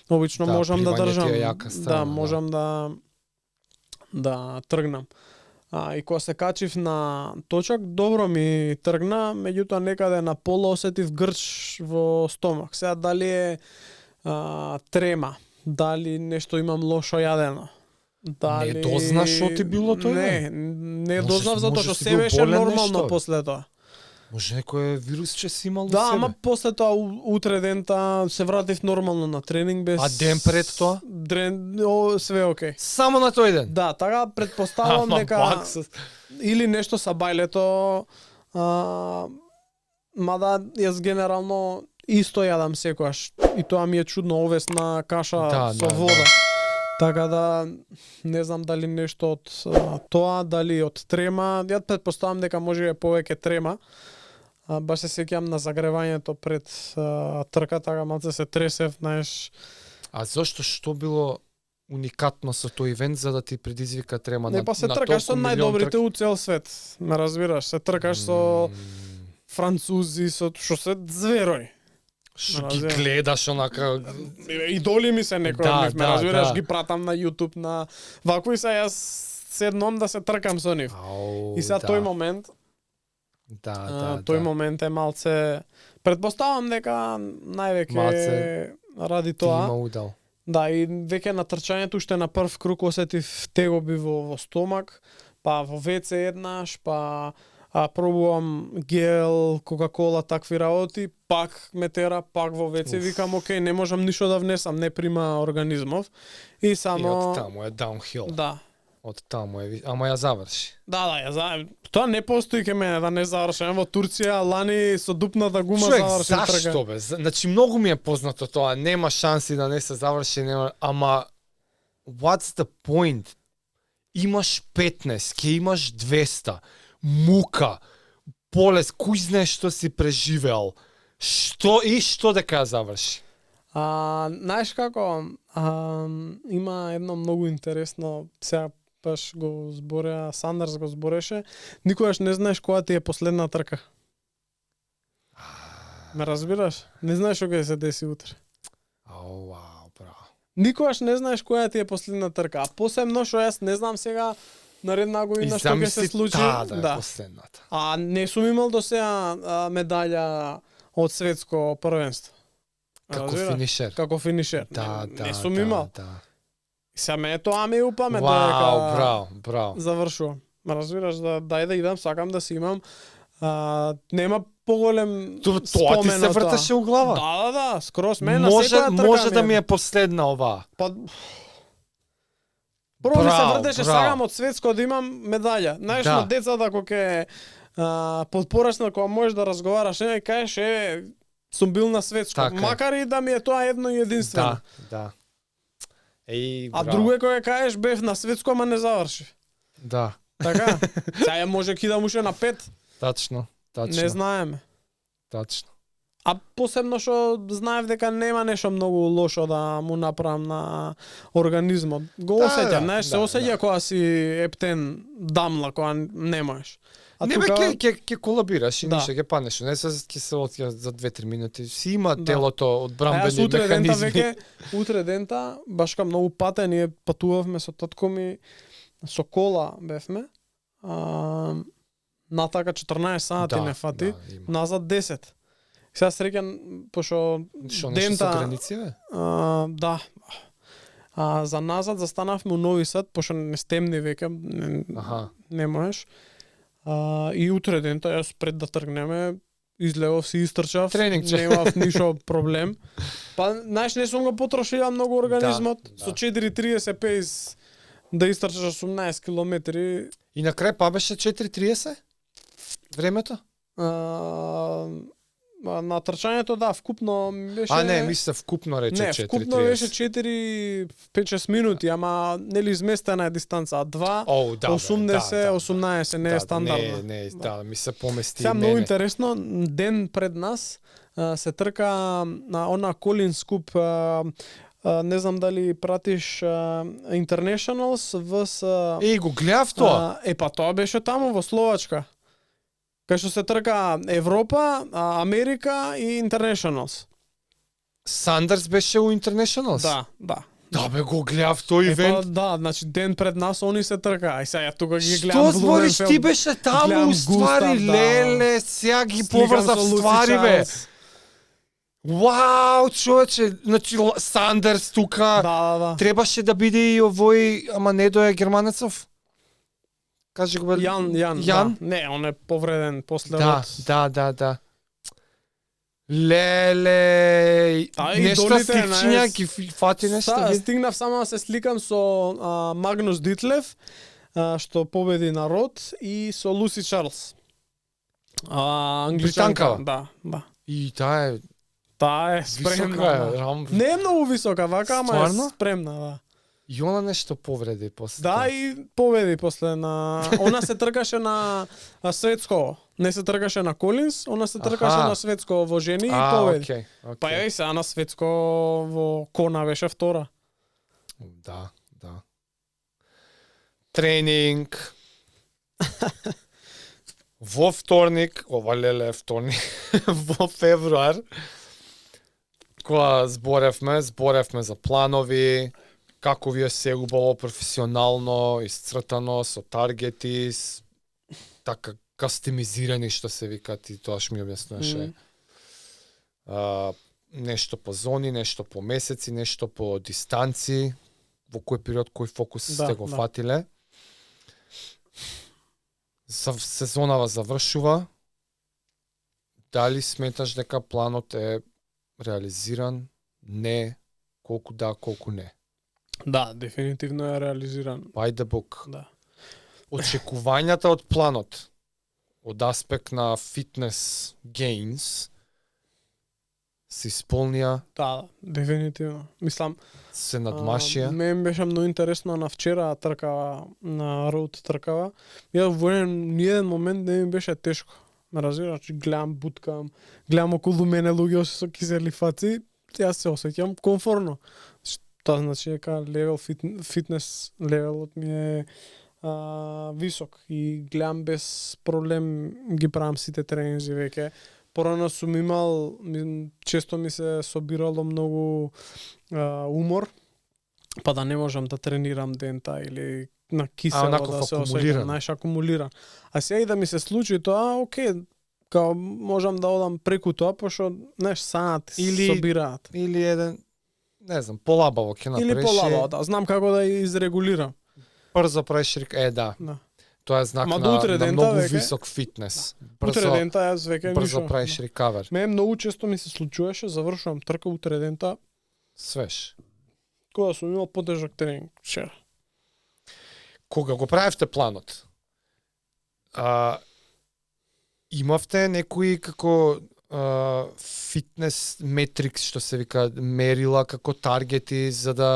обично можам да држам. Можам да тргнам. И кога се качив на точак, добро ми тргна, меѓутоа некаде на пола осетив грч во стомак. Сега дали е трема, дали нешто имам лошо јадено. Не дознаш што ти било тоа? Не дознав затоа што се беше нормално после тоа. Може некој вирусче си имал да, ама после тоа утре дента се вратив нормално на тренинг без... А ден пред тоа? Све окей. Само на тој ден? Да, така предпоставам дека... Или нешто са бајлето... Мада јас генерално исто јадам секојаш. И тоа ми е чудно, овесна каша со вода. Така да, не знам дали нешто од тоа, дали од трема. Ја предпоставам дека може е повеќе трема. Баш се сеќам на загревањето пред трка, така малце се тресев, знаеш. А зошто, што било уникатно со тој ивент за да ти предизвика трема на толку милион трка? Не, па се тркаш со најдобрите у цел свет, ме разбираш, се тркаш со французи, со што се зверои. Што ги гледаш онака... Идоли ми се некој, ме разбираш, ги пратам на YouTube, на... Вако и се јас седном да се тркам со нив. И сега тој момент... тој момент е малце... Предпоставам дека највеќе ради тоа... Да, и веќе на трчањето уште на прв круг осетив тегоби во стомак, па во ВЦ еднаш, па... пробувам гел, кока-кола, такви работи, пак ме тера, пак во ВЦ, викам, окей, не можам ништо да внесам, не прима организмов. И само... И од таму е даунхил. Да. Од таму е, ама ја заврши. Да, ја заврши. Тоа не постои ке мене да не завршам. Во Турција, лани со дупната гума заврши трка. Зашто бе? Значи, многу ми е познато тоа, нема шанси да не се заврши, нема... Ама, what's the point? Имаш 15, ке имаш 200. Мука, болест, кој знаеш што си преживеал, што дека ја заврши? Знаеш како, има едно многу интересно, сега баш го збореа, Сандерс го збореше, никогаш не знаеш која ти е последна трка. Ме разбираш? Не знаеш што ќе се деси утре. Вау, браво. Никогаш не знаеш која ти е последна трка, а посебно што јас не знам сега наредна година што ќе се случи. Да, последната. Не сум имал до сега медаља од светско првенство. Како финишер. Не сум имал. И сега ме тоа ми упаме дека браво. Завршувам. Разбираш, дај да идам, сакам да си имам. Нема поголем спомен. Тоа ти се вртеше у глава? Да, скроз мене на секоја трка. Може да ми е последна оваа. Прво ми се вртеше, сакам од светско да имам медаља. Знаеш, на децата кога ќе подпорачна, кога можеш да разговараш, и кажеш, сум бил на светско, макар и да ми е тоа едно и единствено. Да. А друго е кога кажеш, бев на светско, ама не заврши. Да. Така? Сега може кидам уште на 5. Тачно. Не знаеме. Тачно. А посебно што знаев дека нема нешто многу лошо да му направам на организмот. Го Да, осеќам, да, знаеш, се да, осеќа да. кога си ептен дамла, кога не можеш. А Не бе, тука ќе колабираш и Да. ништо, ќе паднеш. Не се ќе се отија за 2-3 минути. Си има Да. телото А јас одбрамбени утре дента механизми. утре дента, башка многу пате, ние патувавме со татко ми, со кола бевме, натака 14 сати не фати, има. назад 10. Сега среќан, пошо Што, нешто со дента, граници, бе? да, за назад застанавме у Нови Сад, пошо не стемни веќе, Аха. не можеш. И утре дента, јас пред да тргнеме, излегов си истрчав, Тренингче. немав ништо проблем. Па, знаеш, не сум го потрошила многу организмот, Да, со да. 4:30 пейс да истрчаш 18 километри. И на крај па беше 4:30? Времето? На трчањето, да, вкупно беше... А не, мисля вкупно рече Не, 4:30. вкупно беше 4-5-6 минути, ама нели изместена е дистанца, 2, Оу, да, бе, 80, 18 не е стандардно. Не, да, ми се помести Сега и многу мене. интересно, ден пред нас се трка на она Колинс Куп, не знам дали пратиш Internationals вс Еј, го гледав тоа. па тоа беше таму во Словачка. Кај што се трка Европа, Америка и Internationals. Сандерс беше у Internationals? Да, да. Да, бе, го гледав тој Па, ивент. да, значи ден пред нас они се трка. Ај сега тука ги Што гледам збориш, Блуменфелд. ти беше таму гледам ствари, Густав, да. леле, сега ги Сликам поврзав со Луси ствари, бе. Чарлс. Вау, човече, значи Сандерс тука, Да, да. требаше да биде и овој, ама не доја германецов. Кажи го бе. Јан. Јан? Да. Не, он е повреден после Да, од... да. Леле, А, и нешто долите, сликчиња знаеш, ги фати нешто. Стигнав само да се сликам со Магнус Дитлев, што победи на Род, и со Луси Чарлс. Англичанка. Британка? Да. И таа е Таа е спремна. висока, Да. Не е многу висока, вака, ама е Стварно? спремна, да. И она нешто повреди после. Да, тоа. и победи после на... Она се тркаше на светско. Не се тркаше на Колинс, она се тркаше Аха. на светско во жени и А, победи. окей. Па ја и сега на светско во Кона беше втора. Да. Тренинг. Во вторник, ова леле е вторник, во февруар, кога зборевме за планови, како ви е се убаво професионално, iscrtано, со таргети, така кастомизирани, што се вика, ти тоаш ми објаснуваше. Нешто по зони, нешто по месеци, нешто по дистанци, во кој период, кој фокус сте го фатиле. Сезонава завршува. Дали сметаш дека планот е реализиран? Не. Колку да, колку не? Да, дефинитивно е реализиран. By the book. Да. Очекувањата од планот, од аспект на фитнес gains, се исполнија, Да, дефинитивно. Мислам, се надмашија. Мен беше многу интересно на вчера тркава, на роуд тркава. Ја во ниеден момент не ми беше тешко. Ме разбираш, гледам, буткам, гледам околу мене луѓе со кисели фаци, јас се осеќам комфорно. Тоа значи дека фитнес левелот ми е висок и гледам без проблем ги правам сите тренинзи веќе. Порано сум имал, често ми се собирало многу умор, па да не можам да тренирам дента или на кисело да се осеќам, знаеш, акумулиран. А сега и да ми се случи тоа, окей, као можам да одам преку тоа, пошто, знаеш, саат собираат. Или еден, не знам, полабаво ќе направиш. Или полабаво, да, знам како да ја изрегулирам. Брзо правиш да. Тоа е знак на многу висок фитнес. Утре дента јас веќе брзо правиш рекавер. Ме многу често ми се случуваше, завршувам трка утре дента свеж. Кога сум имал потежок тренинг вчера. Кога го правевте планот, имавте некои како фитнес метрикс, што се вика, мерила како таргети за да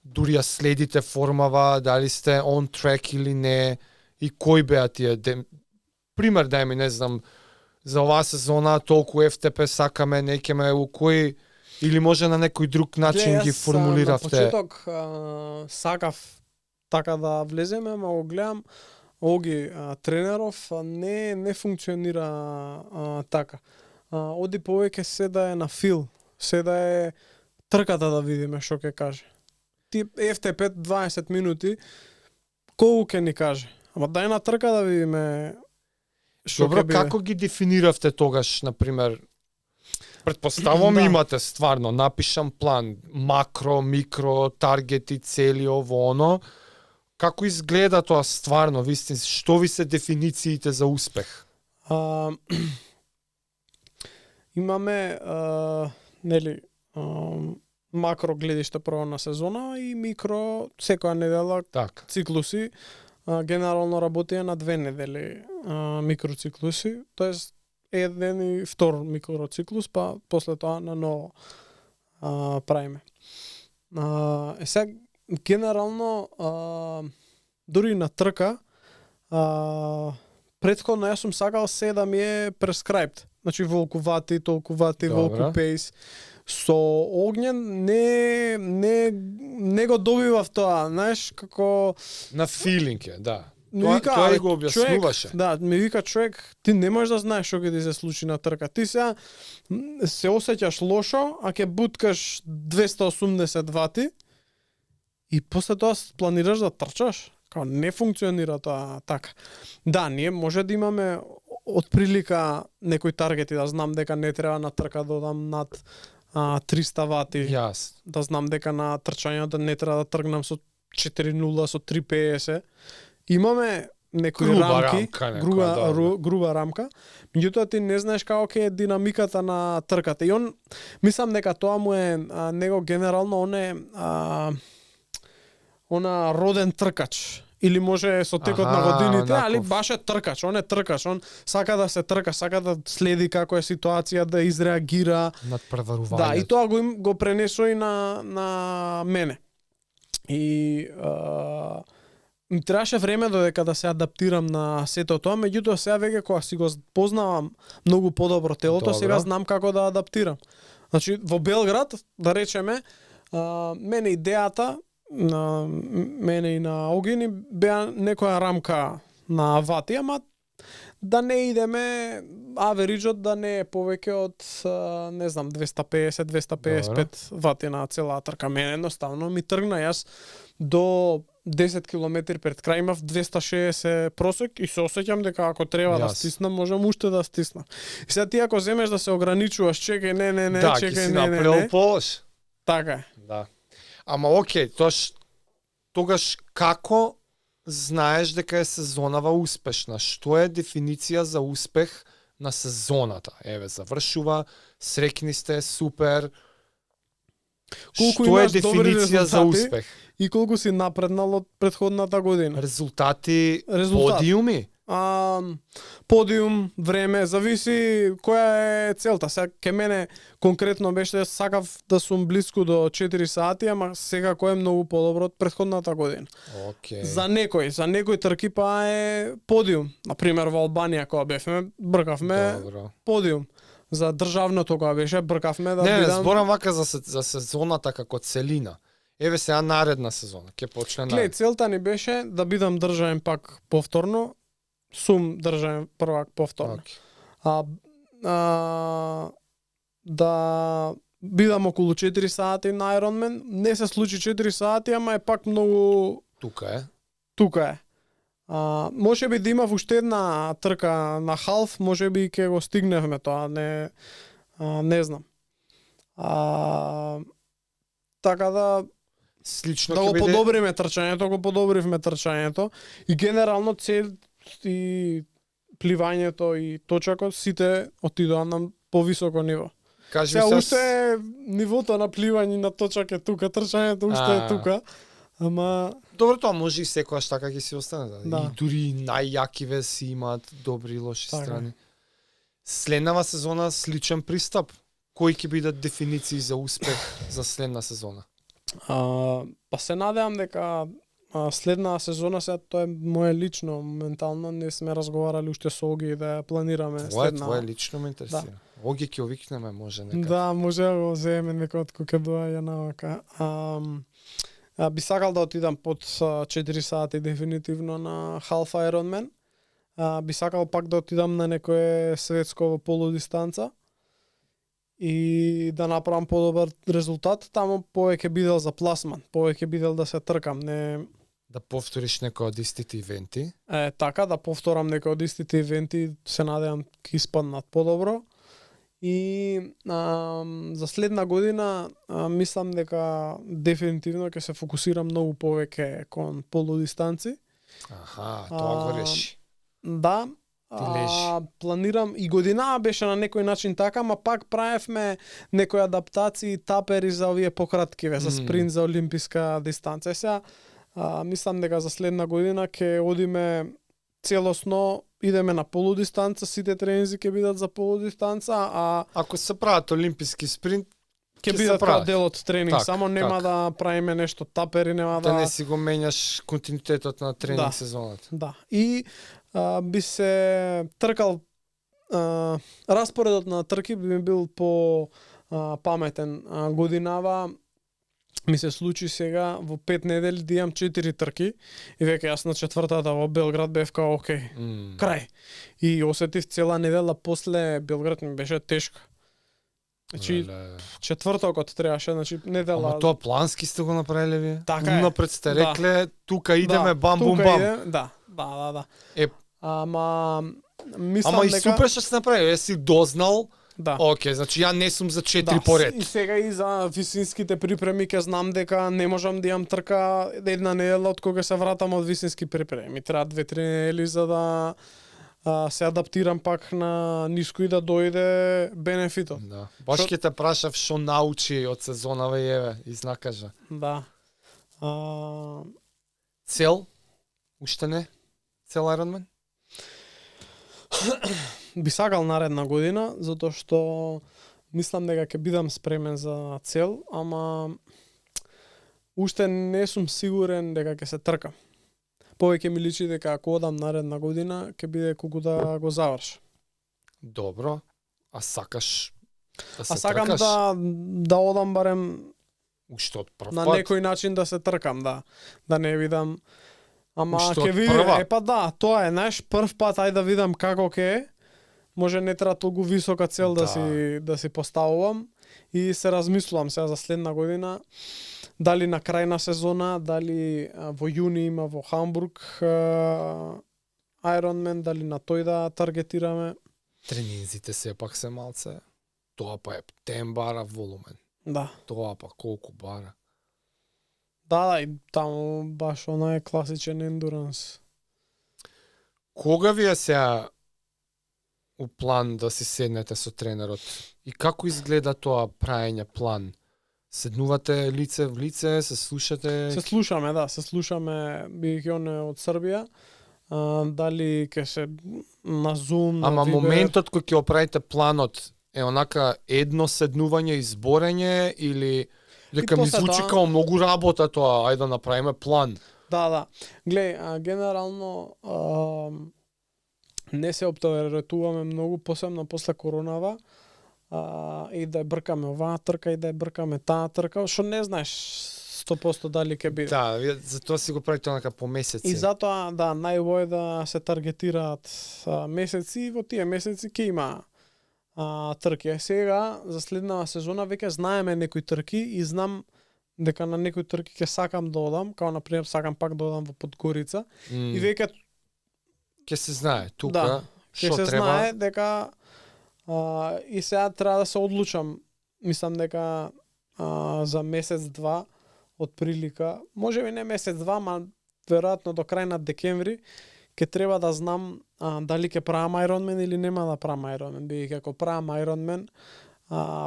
дури ја следите формава, дали сте on track или не, и кои беа тие пример дај ми, не знам, за оваа сезона толку FTP сакаме, неќеме у кој или може на некој друг начин ги формулиравте? На почеток сакав така да влеземе, ама го гледам Оги тренеров не функционира така. Оди повеќе се да е на фил, се да е трката да видиме што ќе каже. Ти FTP 20 минути колку ќе ни каже. Ама дај на трка да видиме што Добро, ќе биде. како ги дефиниравте тогаш, например, предпоставувам Да. имате стварно напишан план, макро, микро, таргети, цели, ово оно. Како изгледа тоа стварно, вистински, што ви се дефинициите за успех? Имаме нели макро гледиште прво на сезона и микро секоја недела Така. циклуси. Генерално работија на 2 недели микроциклуси, тоест еден и втор микроциклус, па после тоа на ново правиме. Сега генерално дури на трка претходно јас сум сакал се да ми е прескрипт. Значи волку вати, толку вати, Добра. волку пейс. Со Огњен не го добивав тоа, знаеш, како На филинг е, да. ми Тоа, вика, тоа абе, и го објаснуваше. човек, да, ми вика човек, ти не можеш да знаеш што ќе ти се случи на трка. Ти сега се осеќаш лошо, а ќе буткаш 280 вати и после тоа планираш да трчаш. Као не функционира тоа така. Да, ние може да имаме отприлика некои таргети, да знам дека не треба на трка да одам над 300 вати. Јас. Да знам дека на трчање да не треба да тргнам со 4.0, со 3.50. Имаме некои Груба рамки, рамка некоја, да. груба рамка, меѓутоа ти не знаеш како ќе е динамиката на трката. И он, мислам дека тоа му е него генерално он е она роден тркач. Или може со текот на годините, али баш е тркач, он е тркач, он сака да се трка, сака да следи како е ситуација, да изреагира. Надпреварување. Да, и тоа го пренесо и на мене. И ми требаше време додека да се адаптирам на сето тоа, меѓутоа сега веќе кога си го познавам многу подобро телото, Добро. сега знам како да адаптирам. Значи во Белград, да речеме, мене идејата на мене и на Огини беа некоја рамка на вати, ама да не идеме авериджот да не е повеќе од не знам 250-255 вати на цела трка. Мене едноставно ми тргна, јас до 10 км пред крај имав 260 просек и се осеќам дека ако треба да стиснам, можам уште да стиснам. И сега ти ако земеш да се ограничуваш, чекај, не, да, чекај, си не. направил полош. Така е. Да. Ама окей, тогаш како знаеш дека е сезонава успешна? Што е дефиниција за успех на сезоната? Еве, завршува, среќни сте, супер. Колку Што е имаш добри дефиниција за резултати? успех? И колку си напреднал од претходната година. Резултати, Резултат. подиуми? Подиум, време, зависи која е целта. Сега ке мене конкретно беше сакав да сум блиску до 4 сати, ама сега кој е многу подобро од претходната година. Окей. За некој трки па е подиум. Например во Албанија кога бевме, бркавме Добро. подиум. За државното кога беше, бркавме да Не, бидам. зборам вака за сезоната како целина. Еве сега наредна сезона, ќе почне Глеј, целта ни беше да бидам државен пак повторно, сум државен првак повторно. Да бидам околу 4 сати на Ironman, не се случи 4 сати, ама е пак многу Тука е. Може би да имав уште една трка на халф, може би ќе го стигневме тоа, не знам. Така да Слично да го ќе биде подобриме трчањето, го подобривме трчањето и генерално цел и пливањето и точакот сите отидоа на повисоко ниво. Кажи Сега се уште нивото на пливање и на точак е тука, трчањето уште е тука. Ама добро, тоа може и секојаш така ќе си остане. Да. И дури најјакиве си имаат добри и лоши Така. страни. Следнава сезона сличен пристап. Кои ќе бидат дефиниции за успех за следна сезона? па се надевам дека следна сезона, сега тоа е мое лично, моментално не сме разговарали уште со Оги да ја планираме следна. Твое лично ме интересира. Оги ќе овикнеме, може некад. Да, може да го земеме некој кога ќе доаѓа навака. Би сакал да отидам под 4 сати дефинитивно на Half Ironman. Би сакал пак да отидам на некое светско во полудистанца и да направам подобар резултат. Таму повеќе бидел за пласман, повеќе бидел да се тркам, не Да повториш некој од истите ивенти. така да повторам некој од истите ивенти, се надевам ќе испаднат подобро. И за следна година мислам дека дефинитивно ќе се фокусирам многу повеќе кон полудистанци. Аха, тоа го реши. Да. Ти лежи. Планирам и година беше на некој начин така, ама пак правевме некои адаптации, тапери за овие пократкиве, за спринт за олимписка дистанца. Сега мислам дека за следна година ќе одиме целосно, идеме на полудистанца, сите тренинзи ќе бидат за полудистанца, а Ако се прават олимписки спринт, ќе се бидат како прават. дел од тренинг, Так, само нема так. да правиме нешто тапери, нема да да не си го менјаш континуитетот на тренинг Да. сезоната. Да. И би се тркал распоредот на трки би ми бил по паметен. Годинава ми се случи сега во 5 недели да имам 4 трки и веќе јас на четвртата во Белград бев као окей, крај. И осетив цела недела после Белград ми беше тешка. Значи Леле. четвртокот требаше, значи недела. Ама тоа плански сте го направиле вие? Така е. Напред сте Да. рекле, тука идеме бам бум тука бам. иде- Да. Е, Ама мислам ама и дека супер што се направи, јас си дознал. да. Океј, значи ја не сум за 4 поред. И сега и за висинските припреми ќе знам дека не можам да имам трка една недела од кога се вратам од висински припреми. Треба 2-3 недели за да се адаптирам пак на ниско и да дојде бенефитот. Да. Баш ќе те прашав што научи од сезонава и еве, изнакажа. Да. А, Цел? Уште не? Цел Ironman? би сакал наредна година, затоа што мислам дека ќе бидам спремен за цел, ама уште не сум сигурен дека ќе се тркам. Повеќе ми личи дека ако одам наредна година, ќе биде колку да го завршам. Добро. А сакаш да се А сакам тркаш? да одам барем Уште од прв на пат? некој начин да се тркам, да. Да не видам. Ама Уште ќе од видим, прва? па да, тоа е, знаеш, прв пат ајде да видам како ќе е. Може не треба толку висока цел Да. да си поставувам и се размислувам сега за следна година дали на крај на сезона, дали во јуни има во Хамбург Ironman, дали на тој да таргетираме. Тренинзите сепак се малце. Тоа па е тем бара волумен. Да. Тоа па колку бара. Да, и таму баш она е класичен ендуранс. Кога ви е сега у план да си седнете со тренерот? И како изгледа тоа праење план? Седнувате лице в лице, се слушате? Се слушаме, да, се слушаме, бидејќи он е од Србија. Дали ќе се на Zoom, на Ама Viber. моментот кој ќе оправите планот е онака едно седнување и зборење или дека ми после звучи тоа- као многу работа тоа, ајде да направиме план. Да. Глеј, генерално не се оптоваретуваме многу, посебно после коронава. И да ја бркаме оваа трка и да ја бркаме таа трка, што не знаеш 100% дали ќе биде. Да, вие затоа си го правите онака по месеци. И затоа, да, најубаво е да се таргетираат месеци и во тие месеци ќе има трки. Сега, за следнава сезона, веќе знаеме некои трки и знам дека на некои трки ќе сакам да одам, као например сакам пак да одам во Подгорица. И веќе ќе се знае тука Да, ќе што се треба. знае дека и сега треба да се одлучам. Мислам дека за месец-два од прилика, можеби не месец-два, ма веројатно до крај на декември ќе треба да знам дали ќе правам Ironman или нема да правам Ironman. Бидејќи ако правам Ironman,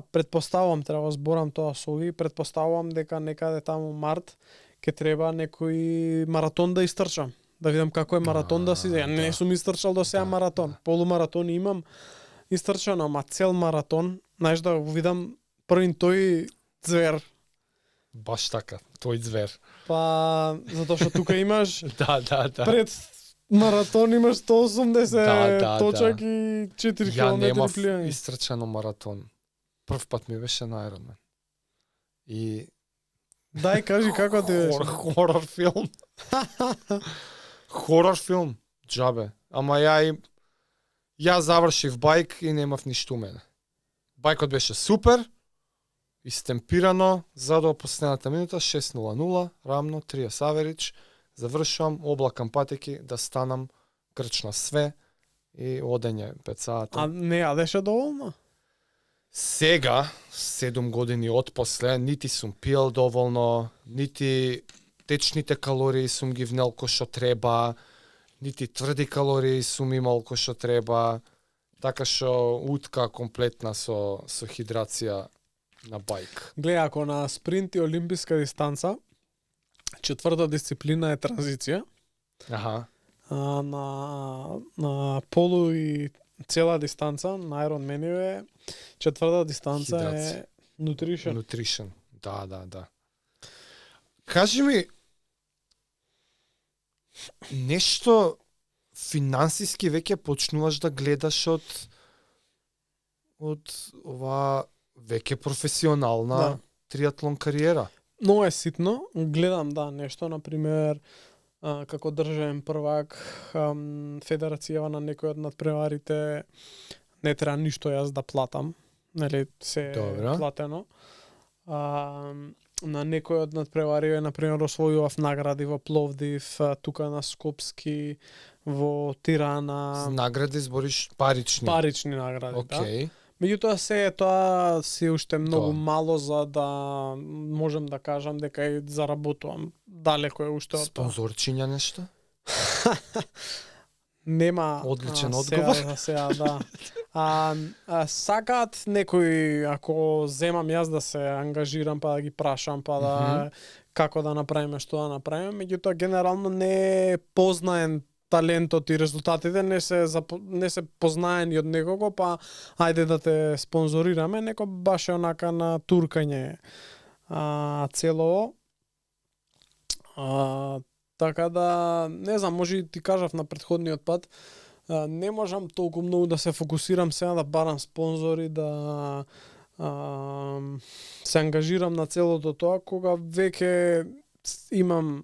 предпоставувам, треба да зборам тоа со овие, предпоставувам дека некаде таму март ќе треба некој маратон да истрчам. Да видам како е маратон да си. Ја не сум истрчал до сега маратон. Полумаратон имам истрчано, ама цел маратон, знаеш да го видам првин тој звер. Баш така, тој звер. Па затоа што тука имаш Да, да, да. пред маратон имаш 180 Да, точак и 4 Ја километри немав плиење. истрчано маратон. Прв пат ми беше на Ironman. И Дај кажи како ти беше. хорор филм. Хорор филм, џабе. Ама ја завршив бајк и немав ништо у мене. Бајкот беше супер, истемпирано, за до последната минута 6:00, рамно, 30 аверидж, завршувам, облакам патеки да станам, крчна све и одење 5 сата. А не јадеше доволно? Сега, 7 години отпосле, нити сум пиел доволно, нити течните калории сум ги внел кој што треба, нити тврди калории сум имал кој што треба, така што утка комплетна со хидрација на бајк. Гледа, ако на спринт и олимписка дистанца, четврта дисциплина е транзиција, Аха. а на полу и цела дистанца, на Ironman-иве, четврта дистанца Хидрација. е nutrition. Nutrition. Да. Кажи ми, нешто финансиски веќе почнуваш да гледаш од ова веќе професионална Да. триатлон кариера. Много е ситно, гледам нешто, например, како државен првак, федерацијава на некој од надпреварите не треба ништо јас да платам, нели се Добро. платено. На некој од надпревариве, например, освојував награди во Пловдив, тука на Скопски, во Тирана, Награди збориш парични. парични награди, да. Океј. Меѓутоа се тоа си уште многу Тоа. мало за да можем да кажам дека и заработувам. Далеко е уште од тоа. Спонзорчиња нешто? Нема Одличен сега, одговор. Сега, да. Сакаат некои, ако земам јас да се ангажирам, па да ги прашам, па да како да направиме, што да направиме, меѓутоа генерално не е познаен талентот и резултатите, не се познаени од некого, па ајде да те спонзорираме, неко баш е онака на туркање целово. Така да, не знам, може и ти кажав на претходниот пат, не можам толку многу да се фокусирам сега да барам спонзори, да се ангажирам на целото тоа, кога веќе имам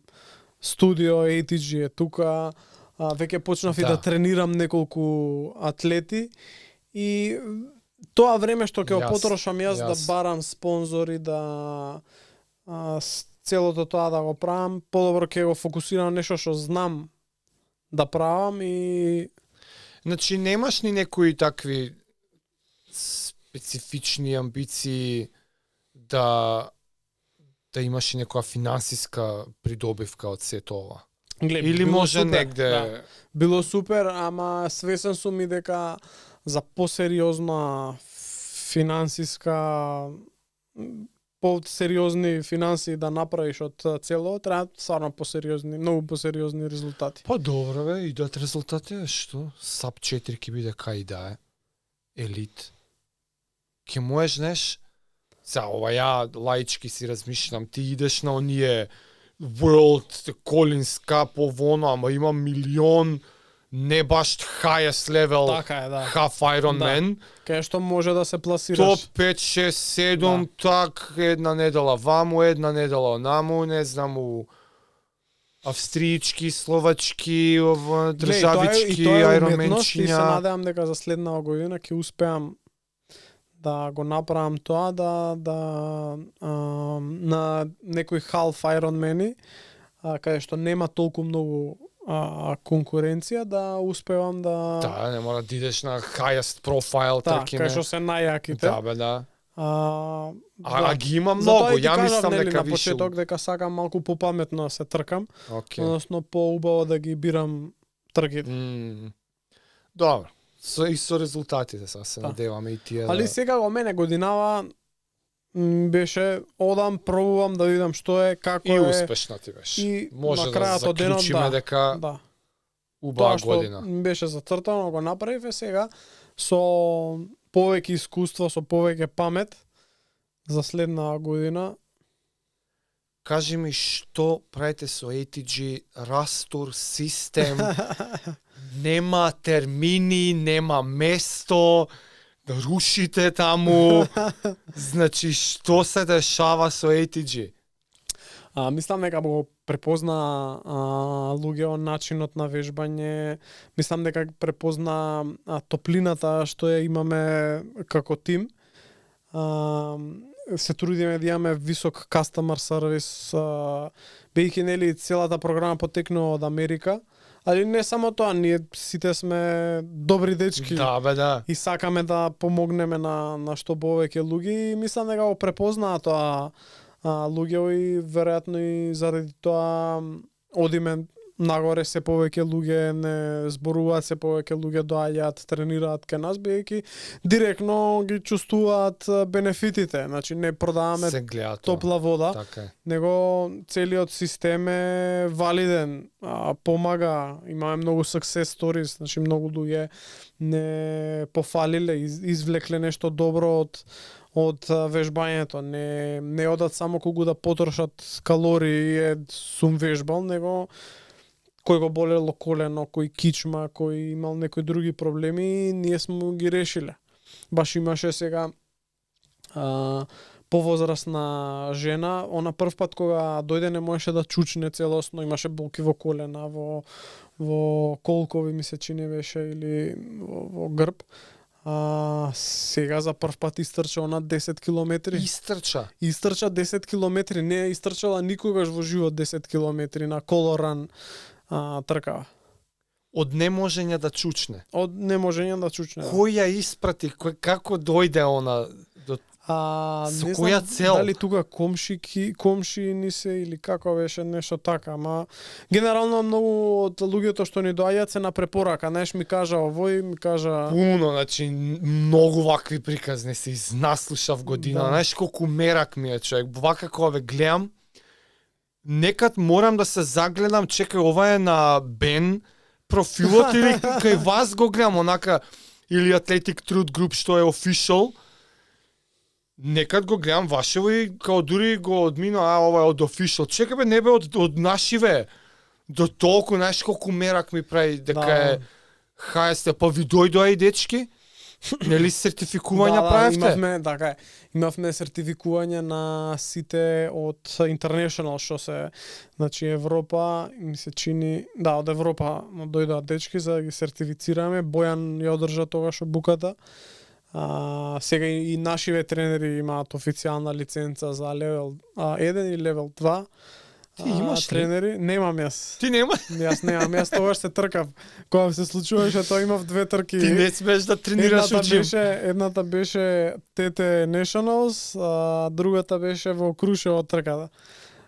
студио, ATG е тука, веќе почнав и да тренирам неколку атлети и тоа време што ќе потрошам јас да барам спонзори, да целото тоа да го правам, подобро ќе го фокусирам на нешто што знам да правам и... Значи, немаш ни некои такви специфични амбиции да имаш и некоја финансиска придобивка од сето ова? Или може супер, негде... Да. Било супер, ама свесен сум и дека за посериозна финансиска по-сериозни финанси да направиш од цело, треба стварно посериозни, многу посериозни резултати. Па добро бе, идат резултати, што? САП 4 ќе биде кај да е. Елит. Ке можеш, знаеш, сега ова ја лаички си размишлям, ти идеш на оние World Collins Cup ово, ама има милион не баш highest level Така е, да. half Ironman. Кај што може да се пласираш. Топ 5, 6, 7, так, една недела ваму, една недела онаму, не знам, у австријчки, словачки, државички, Ironmanчиња. И се надевам дека за следнава година ќе успеам да го направам тоа, на некој half Ironmani, каде што нема толку многу конкуренција, да успевам да... Да, не мора да идеш на highest profile тркиме. Кај што се најаките. Да, бе, да. Ги има Затоа многу, и ти ја кажав, мислам нели, дека на више. почеток дека сакам малку попаметно да се тркам, односно поубаво да ги бирам трките. Добро. И со резултатите се надеваме и тие. Али сега во мене годинава беше одам, пробувам да видам што е, како и е. успешна ти беше. И може на да крајот од денот, заклучиме дека убава година. Тоа што беше зацртано го направиве, сега со повеќе искуство, со повеќе памет за следна година кажи ми што правите со ATG, растор, систем, нема термини, нема место, да рушите таму. Значи, што се дешава со ATG? Мислам дека го препозна луѓе начинот на вежбање, мислам дека препозна топлината што ја имаме како тим. Се трудиме да имаме висок customer service, бејќи нели целата програма потекнува од Америка, али не само тоа, ние сите сме добри дечки. Да, бе, да. И сакаме да помогнеме на што повеќе луѓе и мислам дека го препознаа тоа луѓе и веројатно и заради тоа одиме нагоре, се повеќе луѓе не зборуваат, се повеќе луѓе доаѓаат, тренираат кај нас, бидејќи директно ги чувствуваат бенефитите. Значи не продаваме топла вода, така е, него целиот систем е валиден, помага, имаме многу success stories, значи многу луѓе не пофалиле, извлекле нешто добро од вежбањето, не одат само кога да потрошат калории, сум вежбал, него кој го болело колено, кој кичма, кој имал некои други проблеми, ние сме ги решиле. Баш имаше сега повозрасна жена, она прв пат кога дојде не можеше да чучне целосно, имаше болки во колена, во колкови ми се чини беше или во грб. Сега за прв пат истрча на 10 километри. Истрча 10 километри, не е истрчала никогаш во живот 10 километри на колоран тркава. Од неможење да чучне. Од неможење да чучне. Кој ја испрати, како дојде она до со која цел? Дали тука комши ни се или како беше нешто така, ама генерално многу од луѓето што ни доаѓаат се на препорака, знаеш, ми кажа овој, ми кажа пуно, значи многу вакви приказни се изнаслушав година. Знаеш колку мерак ми е човек, вака кога ве гледам, некад морам да се загледам, чекај, ова е на Бен профилот или кај вас го гледам, онака, или Athletic Truth Group што е official. Некад го гледам вашево и као дури го одмина, ова е од official. Чекај бе, не бе од нашиве. До толку, знаеш колку мерак ми прави дека е хаесте, па ви дојдоа и дечки? Нели сертификување правевте? Имавме сертификување на сите од International, што се, значи Европа, ми се чини, од Европа дојдоа дечки за да ги сертифицираме. Бојан ја одржа тогаш буката. Сега и нашиве тренери имаат официјална лиценца за левел 1 и левел 2. Ти имаш тренери? Немам јас. Ти нема? Јас немам, јас тогаш се тркав. Кога се случуваше тоа, имав 2 трки. Ти не смеш да тренираш во джим. Едната беше TT Nationals, а другата беше во Крушево трката.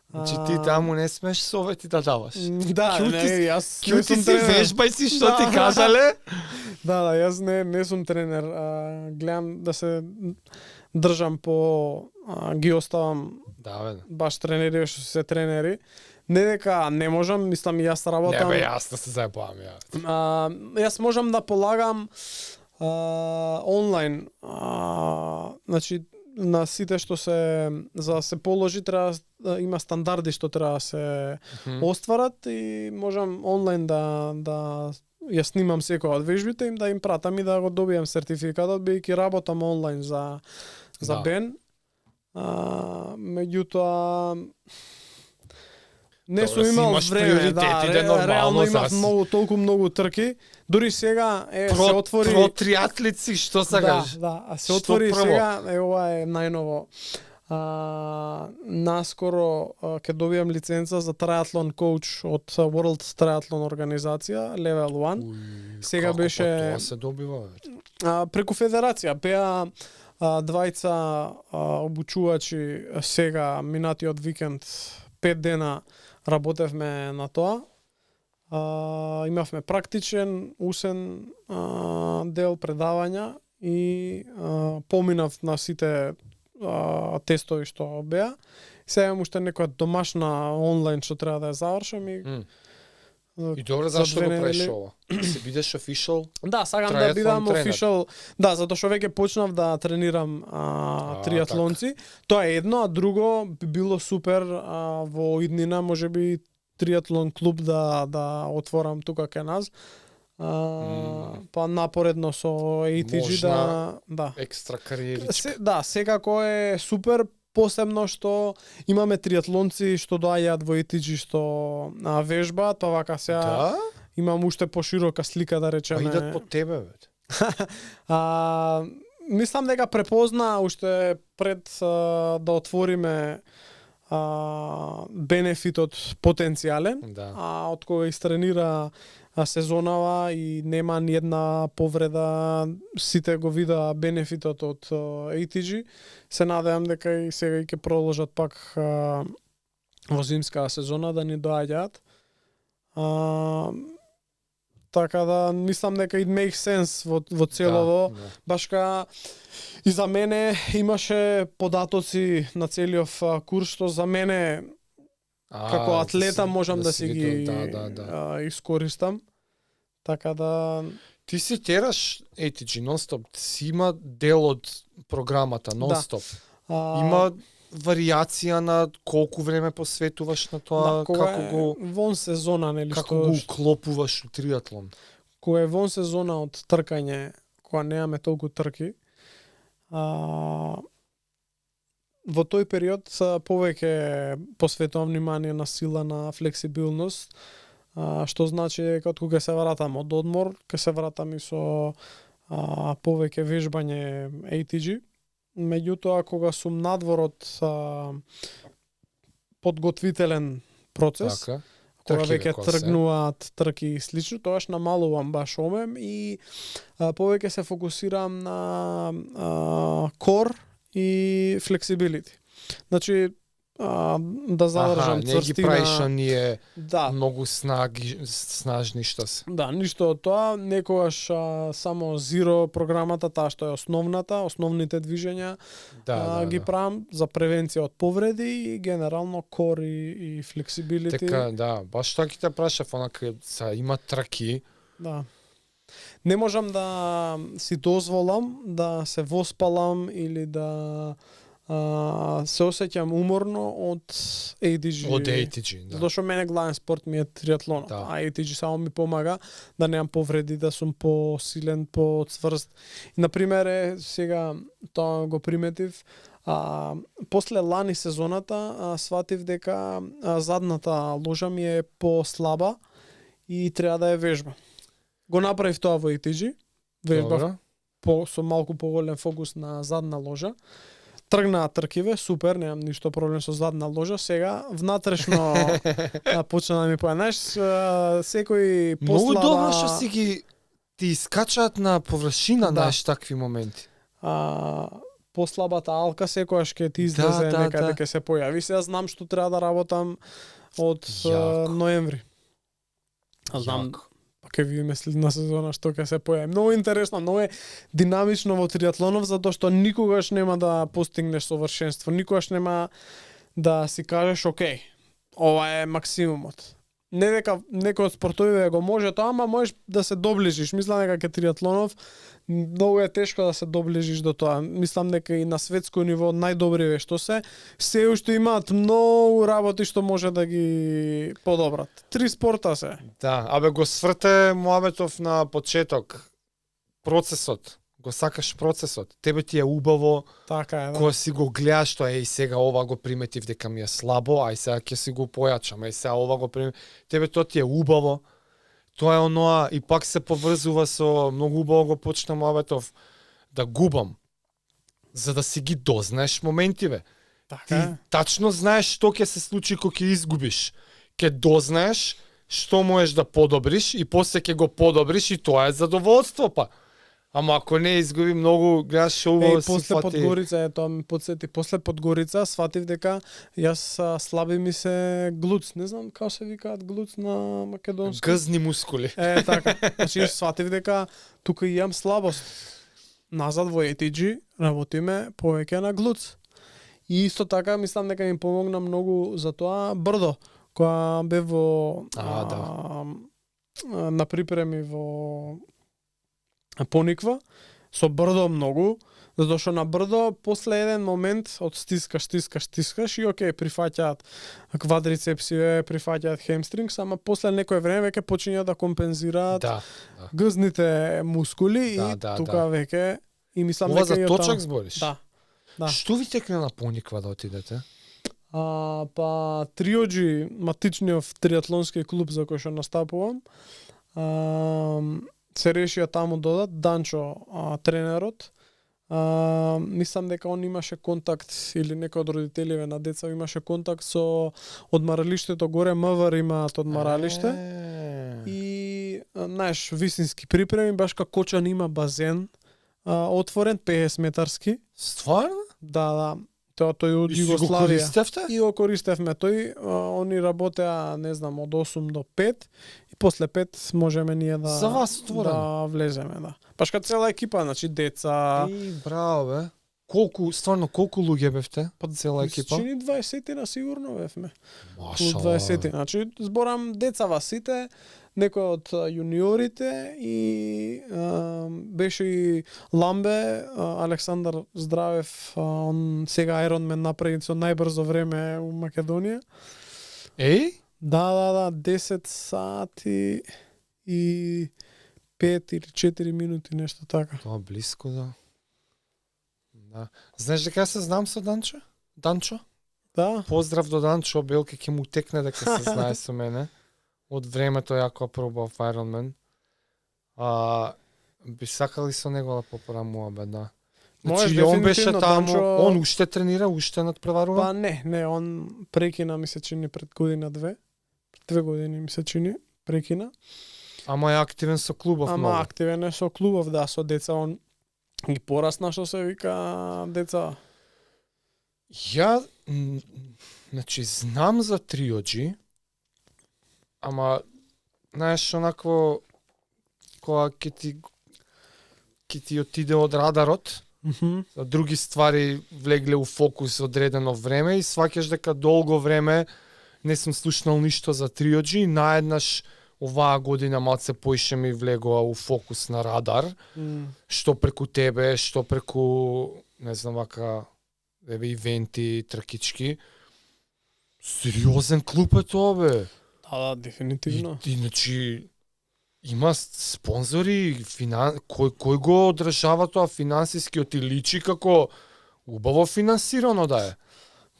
Значи ти таму не смеш совети да даваш. Да, јас Кјути си, вежбај си што ти кажале. Да, јас не сум тренер. Гледам да се држам по ги оставам баш тренери што се тренери. Не дека не можам, мислам јас работам. Не бе, јас да се заебавам ја. Јас можам да полагам онлайн. Значи на сите што се за да се положи треба има стандарди што треба да се остварат и можам онлайн да ја снимам секоја од вежбите им да им пратам и да го добијам сертификатот бидејќи работам онлайн за Бен. Меѓутоа не сум имал време, реално имав толку многу трки. Дури сега се отвори про триатлици, што сакаш? Да, се отвори сега, ова е најново. Наскоро ќе добијам лиценца за триатлон коуч од World Triathlon организација, Level 1. Сега беше тоа се добива? Преку федерација беа двајца обучувачи сега минатиот викенд 5 дена работевме на тоа. Имавме практичен, усен дел предавања и поминав на сите тестови што беа. Сега имам уште некоја домашна онлайн што треба да ја завршам и И добро, за зашто две го правиш недели. ова? Да се бидеш official? Да, сакам да Триатлон бидам тренер. official. Да, затоа што веќе почнав да тренирам триатлонци. Тоа е едно, а друго би било супер во иднина можеби триатлон клуб да отворам тука кај нас. Па напоредно со ATG да. Екстра кариеричка. Да, секако е супер, посебно што имаме триатлонци што доаѓаат во ATG што вежба, тоа вака сега Да? имам уште поширока слика да Па речеме. идат по тебе, бе. Мислам дека препозна уште пред да отвориме бенефитот потенцијален, Да. од кога истренира сезонава и нема ни една повреда, сите го вида бенефитот од ATG. Се надевам дека и сега ќе продолжат пак во зимска сезона да ни доаѓаат. Така да мислам дека it makes sense во целово. Да. Башка и за мене имаше податоци на целиот курс што за мене како атлета можам да си ги искористам. Така да Ти си тераш ATG нон-стоп, си има дел од програмата нон-стоп. Има варијација на колку време посветуваш на тоа, како го вон сезона, нели, како го уклопуваш у триатлон. Кога е вон сезона од тркање, кога немаме толку трки, во тој период повеќе посветувам внимание на сила, на флексибилност, што значи дека кога се вратам од одмор, ќе се вратам и со повеќе вежбање ATG. Меѓутоа, кога сум надвор од подготвителен процес, Така. кога веќе тргнуваат трки и слично, тоаш намалувам баш омем и повеќе се фокусирам на кор и флексибилити. Значи, да задржам цврстина. Не ги правиш оние да. Многу снажни што се. Да, ништо од тоа, некогаш само зиро програмата, таа што е основните движења ги правам за превенција од повреди и генерално кор и флексибилити. Така, да, баш тоа ќе те прашав, онака има траки. Да. Не можам да си дозволам да се воспалам или да се осеќам уморно од ATG. Од ATG, да. Затоа што мене главен спорт ми е триатлонот, а ATG само ми помага да немам повреди, да сум посилен, поцврст. И например, сега тоа го приметив, после лани сезоната сватив дека задната ложа ми е послаба и треба да ја вежба. Го направив тоа во ATG, вежбав со малку поголем фокус на задна ложа. Тргнаа тркиве, супер, немам ништо проблем со задна ложа. Сега внатрешно почна да ми знаеш, секој послаба. Многу добро што си ги ти искачаат на површина, знаеш, такви моменти. Послабата алка секогаш ќе ти излезе некаде ќе се појави. Сега знам што треба да работам од ноември. Знам ќе видиме следна сезона што ќе се појави. Многу интересно, многу е динамично во триатлонов, затоа што никогаш нема да постигнеш совршенство, никогаш нема да си кажеш окей, ова е максимумот. Не дека некој од спортовите го може тоа, ама можеш да се доближиш. Мислам дека ке триатлонов многу е тешко да се доближиш до тоа. Мислам дека и на светско ниво најдобри што се уште имаат многу работи што може да ги подобрат. 3 спорта се. Да, го сврте Муаметов на почеток. Процесот. Го сакаш процесот. Тебе ти е убаво. Така е, да. Кога си го гледаш тоа, сега ова го приметив дека ми е слабо, ај сега ќе си го појачам, сега ова го приметив. Тебе тоа ти е убаво. Тоа е оноа и пак се поврзува со многу убаво го почна Муаметов да губам. За да си ги дознаеш моментиве. Така. Ти тачно знаеш што ќе се случи кога ќе изгубиш. Ќе дознаеш што можеш да подобриш и после ќе го подобриш и тоа е задоволство па. Ама ако не изгуби многу, гледаш шоу си после фати. Подгорица, тоа ми подсети, после Подгорица сватив дека јас слаби ми се глуц, не знам како се викаат глуц на македонски. Гъзни мускули. Така. Значи сватив дека тука имам слабост. Назад во ATG работиме повеќе на глуц. И исто така мислам дека ми помогна многу за тоа брдо. кога бев во на припреми во Пониква, со брдо многу, затоа што на брдо после еден момент од стискаш и окей, прифаќаат квадрицепсиве, прифаќаат хемстрингс, ама после некој време веќе почињаат да компензираат гзните мускули и тука веќе и мислам ова дека за точак збориш? Да. Што ви текне на Пониква да отидете? Па Триоджи, матичниот триатлонски клуб за кој што настапувам, се решија таму додат Данчо, тренерот. Мислам дека он имаше контакт или некој од родителиве на деца имаше контакт со одмаралиштето горе, МВР имаат одмаралиште. И знаеш, вистински припреми, баш како Кочан има базен отворен 50 метарски. Стварно? Да. Тој од Југославија. И го користевме тој. Они работеа, не знам, од 8 до 5 и после 5 можеме ние да за вас отворено. Да влеземе, да. Башка цела екипа, значи деца. Браво бе. Колку луѓе бевте? Цела екипа? Чини 20 сигурно бевме. Машала. 20, значи зборам децава сите, некој од јуниорите и беше и Ламбе, Александар Здравев, он сега Ironman направи со најбрзо време у Македонија. Еј? Да, 10 сати и 5 или 4 минути, нешто така. Тоа блиско, да. Знаеш дека се знам со Данчо? Данчо? Да. Поздрав до Данчо, Белке ќе му текне дека се знае со мене. Од времето јако пробав Ironman. Би сакали со него да поправам муабет, да. Значи, он беше таму, Данчо... он уште тренира, уште надпреварува? Па не, он прекина ми се чини пред година 2. 2 години ми се чини, прекина. Ама е активен со клубов много. много. Ама активен е со клубов, да, со деца, он ги порасна, што се вика деца. Ја, значи, знам за Триоджи, ама, знаеш, онакво, кога ќе ти отиде од радарот, други ствари влегле у фокус одредено време и сваќаш дека долго време не сум слушнал ништо за Триоджи, наеднаш оваа година малце поише ми влегоа у фокус на радар, што преку тебе, што преку, не знам, вака, ивенти, тркички. Сериозен клуб е тоа, бе. Да, дефинитивно. Иначи, има спонзори, кој го одржава тоа финансискиот и личи како убаво финансирано да е.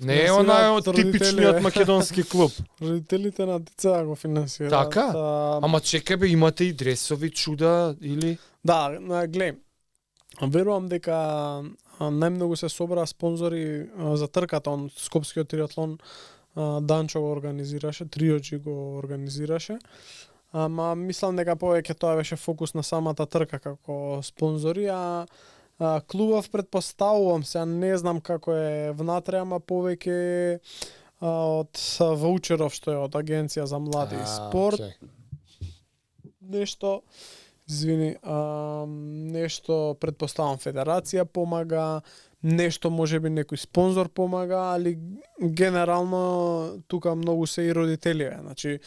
Не е онај од типичниот македонски клуб. Родителите на деца го финансираат. Така? Ама чекај бе, имате и дресови чуда или? Да, глеј. Верувам дека најмногу се собра спонзори за трката, он Скопскиот триатлон Данчо го организираше, Триоджи го организираше. Ама мислам дека повеќе тоа беше фокус на самата трка како спонзори, клубов предпоставувам се, не знам како е внатре, ама повеќе од ваучеров што е од Агенција за млади и спорт. Нешто, нешто предпоставам Федерација помага, нешто можеби некој спонзор помага, али генерално тука многу се и родителиве. Значи,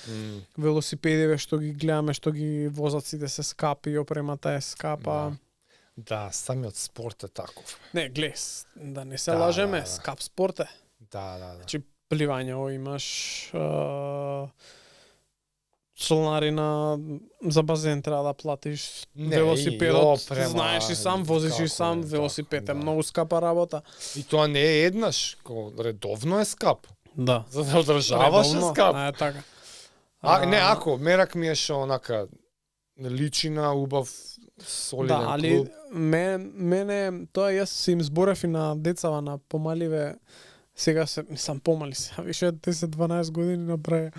велосипедиве што ги гледаме, што ги возат сите се скапи, опремата е скапа. Да, самиот спорт е таков. Не, глед, да не се лажеме, скап спорт е. Да. Значи, пливање имаш членарина за базен треба да платиш, велосипедот, знаеш и сам, возиш и сам, велосипед е многу скапа работа. И тоа не е еднаш, редовно е скап. Да. За да одржаваш е скап. Е така. Не, ако мерак ми е шо онака личи на убав солиден клуб. Да, али мене тоа јас се им зборев и на децава на помаливе, сега се сам помали се, више 10-12 години направи.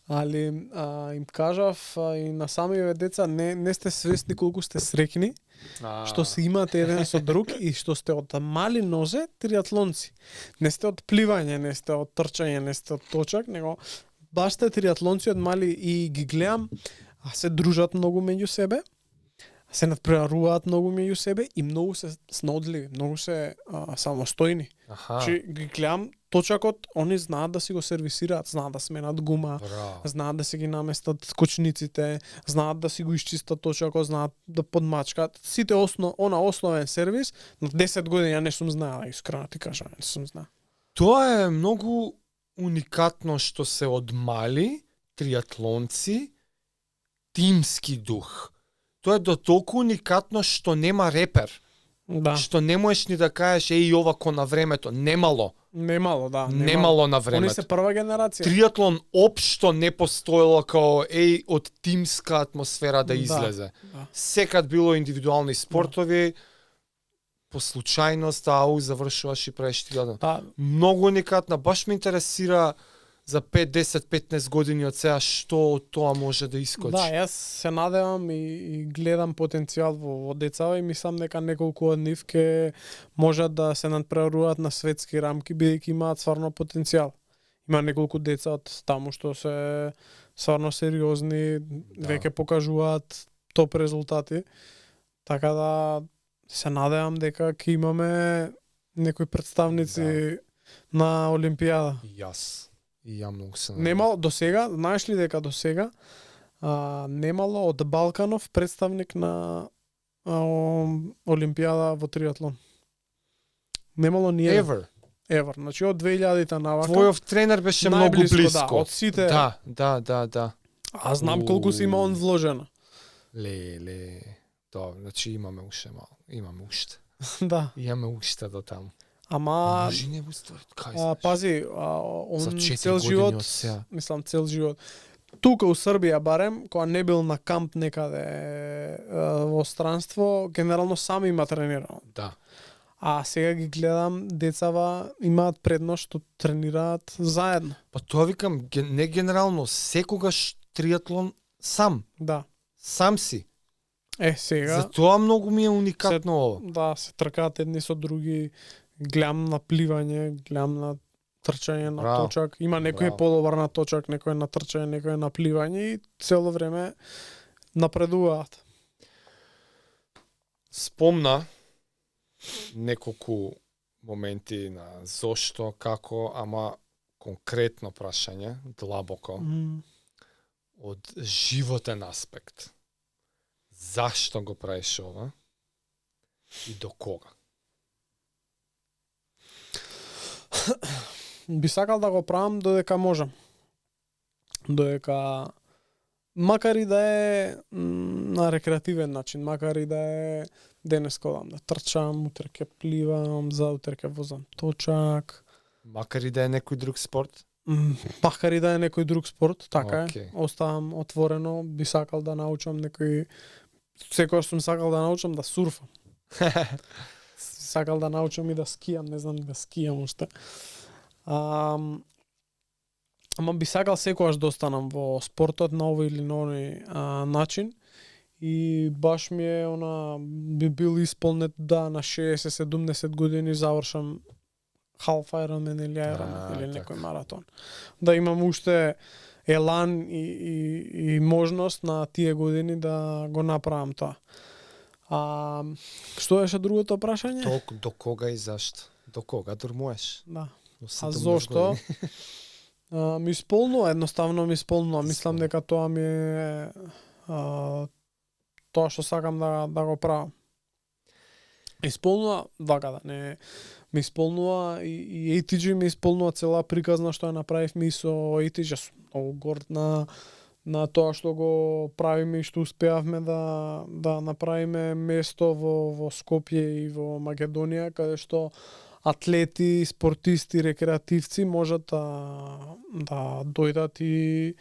Али им кажав и на самиве деца не сте свесни колку сте среќни што се имате еден со друг и што сте од мали нозе триатлонци. Не сте од пливање, не сте од трчање, не сте од точак, него баш сте триатлонци од мали и ги гледам, се дружат многу меѓу себе, се надпреваруваат многу меѓу себе и многу се снодливи, многу се самостојни. Че ги гледам точакот, они знаат да си го сервисираат, знаат да сменат гума, Браво. знаат да си ги наместат кочниците, знаат да си го исчистат точакот, знаат да подмачкат. Сите основен сервис, на 10 години ја не сум знаела, искрено ти кажам, не сум знаела. Тоа е многу уникатно што се одмали триатлонци тимски дух. Тоа е до толку уникатно што нема репер. Да. Што не можеш ни да кажеш еј ова ко на времето, немало. Немало, да. Немало на Они времето. се прва генерација. Триатлон општо не постоело као еј од тимска атмосфера да излезе. Да. Секад било индивидуални спортови, по случајност, ау, завршуваш и правиш триатлон. Да, Многу уникатна, баш ме интересира за 5, 10, 15 години од сега што од тоа може да искочи. да, јас се надевам и гледам потенцијал во децава и мислам дека неколку од нив ке можат да се надпреваруваат на светски рамки бидејќи имаат стварно потенцијал. Има неколку деца од таму што се стварно сериозни, веќе покажуваат топ резултати. Така да се надевам дека ќе имаме некои представници на Олимпијада. И јас. И ја многу се надевам. Немало до сега, знаеш ли дека до сега немало од Балканов представник на Олимпијада во триатлон. Немало ни еден. Ever. Значи од 2000-та навака. Твојов тренер беше многу најблиско, блиско. Да, од сите. Да. А знам колку се има он вложено. Леле. Добро, значи имаме уште мало. Имаме уште. Да. Имаме уште до таму. Ама Може не го створи, кај знаеш? пази, За он 4 цел години живот, од сега. мислам цел живот. Тука у Србија барем, кога не бил на камп некаде во странство, генерално сам има тренирано. Да. А сега ги гледам, децава имаат предност што тренираат заедно. Па тоа викам, не генерално, секогаш триатлон сам. Да. Сам си. Сега Затоа многу ми е уникатно ова. да, се тркаат едни со други, гледам на пливање, гледам на трчање на Браво. точак. Има некој Браво. подобар на точак, некој на трчање, некој на пливање и цело време напредуваат. Спомна неколку моменти на зошто, како, ама конкретно прашање, длабоко, од животен аспект. Зашто го правиш ова и до кога? Би сакал да го правам додека можам. Додека макар и да е на рекреативен начин, макар и да е денес кодам да трчам, утре ќе пливам, заутре ќе возам точак. Макар и да е некој друг спорт? Макар и да е некој друг спорт, така Окей. е. Оставам отворено, би сакал да научам некој секогаш сум сакал да научам да сурфам. Сакал да научам и да скијам, не знам да скијам уште. Ама би сакал секогаш да останам во спортот на овој или на оној начин. И баш ми е би бил исполнет на 60-70 години завршам Half Ironman или Ironman или некој маратон. Да имам уште елан и можност на тие години да го направам тоа. Што беше другото прашање? Толку до кога и зашто? До кога дурмуеш? Да. До А 17 зошто? години. Ми исполнува, едноставно ми исполнува. Мислам дека тоа ми е тоа што сакам да го правам. Исполнува, да не ми исполнува и ATG ми исполнува цела приказна што ја направивме и со ATG. Сум многу горд на тоа што го правиме и што успеавме да направиме место во Скопје и во Македонија, каде што атлети, спортисти, рекреативци можат да дојдат и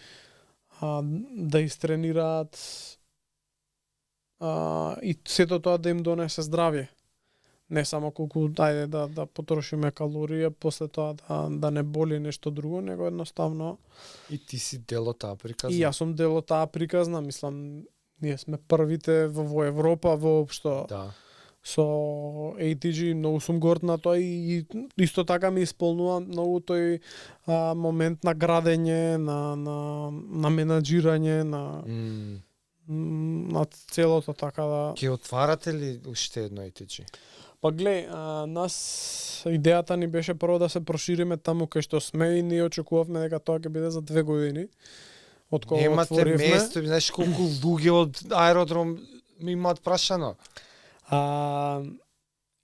да истренираат и сето тоа да им донесе здравје. Не само колку дајде да потрошиме калорија, после тоа да не боли нешто друго, него едноставно. И ти си дел од таа приказна. И јас сум дел од таа приказна, мислам, ние сме првите во Европа воопшто. Да. Со ATG, многу сум горд на тоа и исто така ми исполнува многу тој момент на градење, на менаџирање, на целото така да. Ке отварате ли уште едно ATG? Па глеј, нас идејата ни беше прво да се прошириме таму кај што сме и ние очекувавме дека тоа ќе биде за 2 години. Од кога Немате отворивме. место, знаеш колку луѓе од аеродром ми имаат прашано.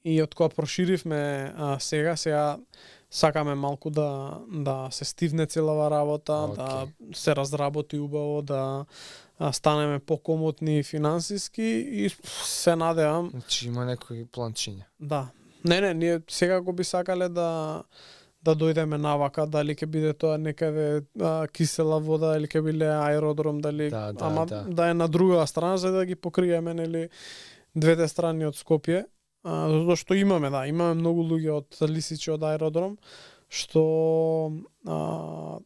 И од кога проширивме сега сакаме малку да се стивне целава работа, да се разработи убаво, да станеме покомотни финансиски и се надевам. Значи има некои планчиња. Да. Не, ние сега го би сакале да дојдеме навака, дали ќе биде тоа некаде кисела вода или ќе биде аеродром, дали да е на друга страна за да ги покриеме нели двете страни од Скопје. Затоа што имаме многу луѓе од Лисичи од аеродром што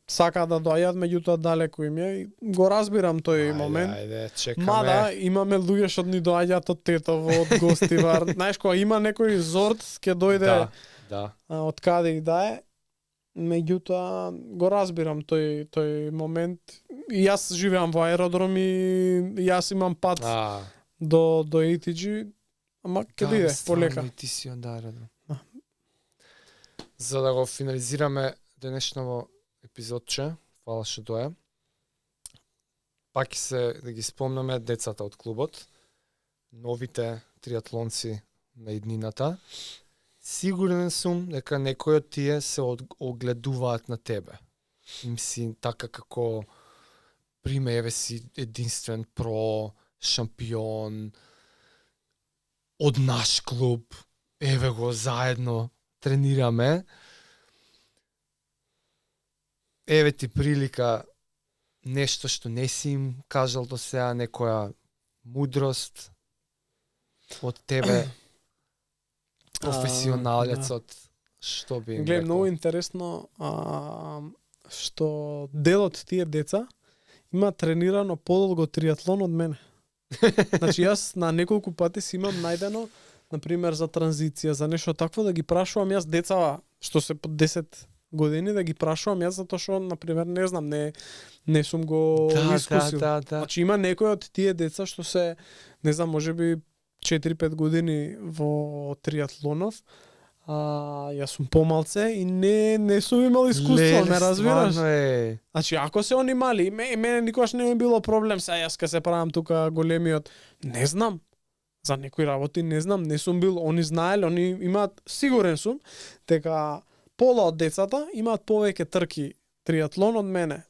сака да доаѓаат, меѓутоа далеку им е. Го разбирам тој момент. Ајде, чекаме. Мада имаме луѓе што ни доаѓаат од Тетово, од Гостивар. Знаеш, кога има некој зорт, ќе дојде од каде и да е. Меѓутоа го разбирам тој момент. И јас живеам во аеродром и јас имам пат до ATG. Ама ќе биде полека. Ти си од аеродром. За да го финализираме денешново епизодче, фала што доја. Пак се да ги спомнаме децата од клубот, новите триатлонци на иднината. Сигурен сум дека некои од тие се огледуваат на тебе. Им си така како приме, еве си единствен про, шампион, од наш клуб, еве го заедно тренираме. Еве ти прилика нешто што не си им кажал до сега, некоја мудрост од тебе, професионалецот, што би им рекол? рекол? Многу интересно што дел од тие деца има тренирано подолго триатлон од мене. Значи јас на неколку пати си имам најдено, например за транзиција, за нешто такво да ги прашувам јас децава што се под 10 години да ги прашувам јас затоа што например не знам, не сум го искусил. Значи има некои од тие деца што се не знам, можеби 4-5 години во триатлонов. Јас сум помалце и не сум имал искуство, не разбираш? Значи, ако се они мали, мене никогаш не е било проблем, сега јас ка се правам тука големиот, не знам. За некои работи не знам, не сум бил, они знаеле, они имаат, сигурен сум, дека пола од децата имаат повеќе трки триатлон од мене.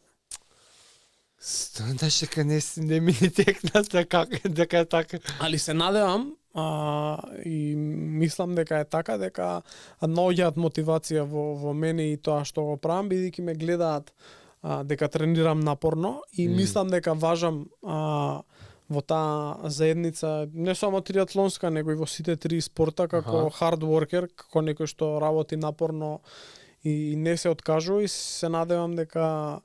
Знаеш дека не ми не текна дека е така. Али се надевам, и мислам дека е така, дека наоѓаат мотивација во мене и тоа што го правам, бидејќи ме гледаат дека тренирам напорно и мислам дека важам во таа заедница, не само триатлонска, него и во сите три спорта, како hard worker, како некој што работи напорно и не се откажува, и се надевам дека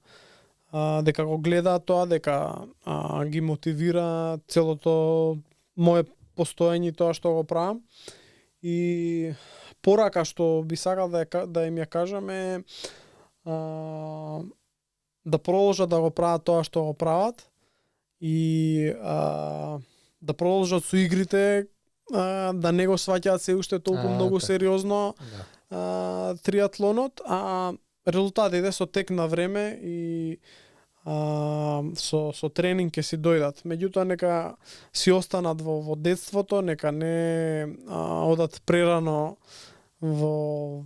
го гледаат тоа, дека ги мотивира целото мое постоење тоа што го правам. И порака што би сакал да им ја кажам е да продолжат да го прават тоа што го прават и да продолжат со игрите, да не го сваќаат се уште толку многу сериозно триатлонот, резултатите со тек на време и со тренинг ќе си дојдат. Меѓутоа нека си останат во детството, нека не одат прерано во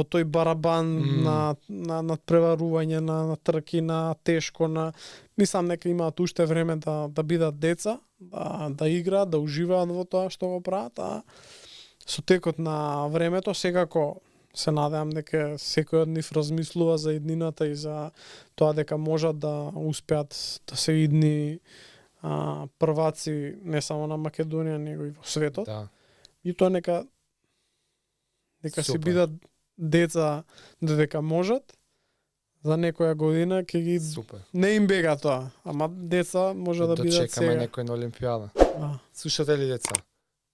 тој барабан на надпреварување, на трки, на тешко, мислам нека имаат уште време да бидат деца, да играат, да уживаат во тоа што го прават, со текот на времето секако се надевам дека секој од нив размислува за иднината и за тоа дека можат да успеат да се идни прваци не само на Македонија, него и во светот. Да. И тоа нека си бидат деца додека можат. За некоја година ќе ги не им бега тоа, ама деца може да бидат сега. Чекаме некој на Олимпијада. Слушате ли деца?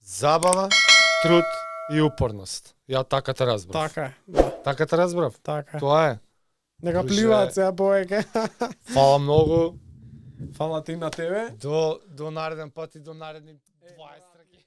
Забава, труд и упорност. Ја така те разбрав. Така е. Така те разбрав? Така е. Тоа е. Нека пливаат сега повеќе. Фала многу. Фала ти на тебе. До нареден пат и до наредни 20 траки.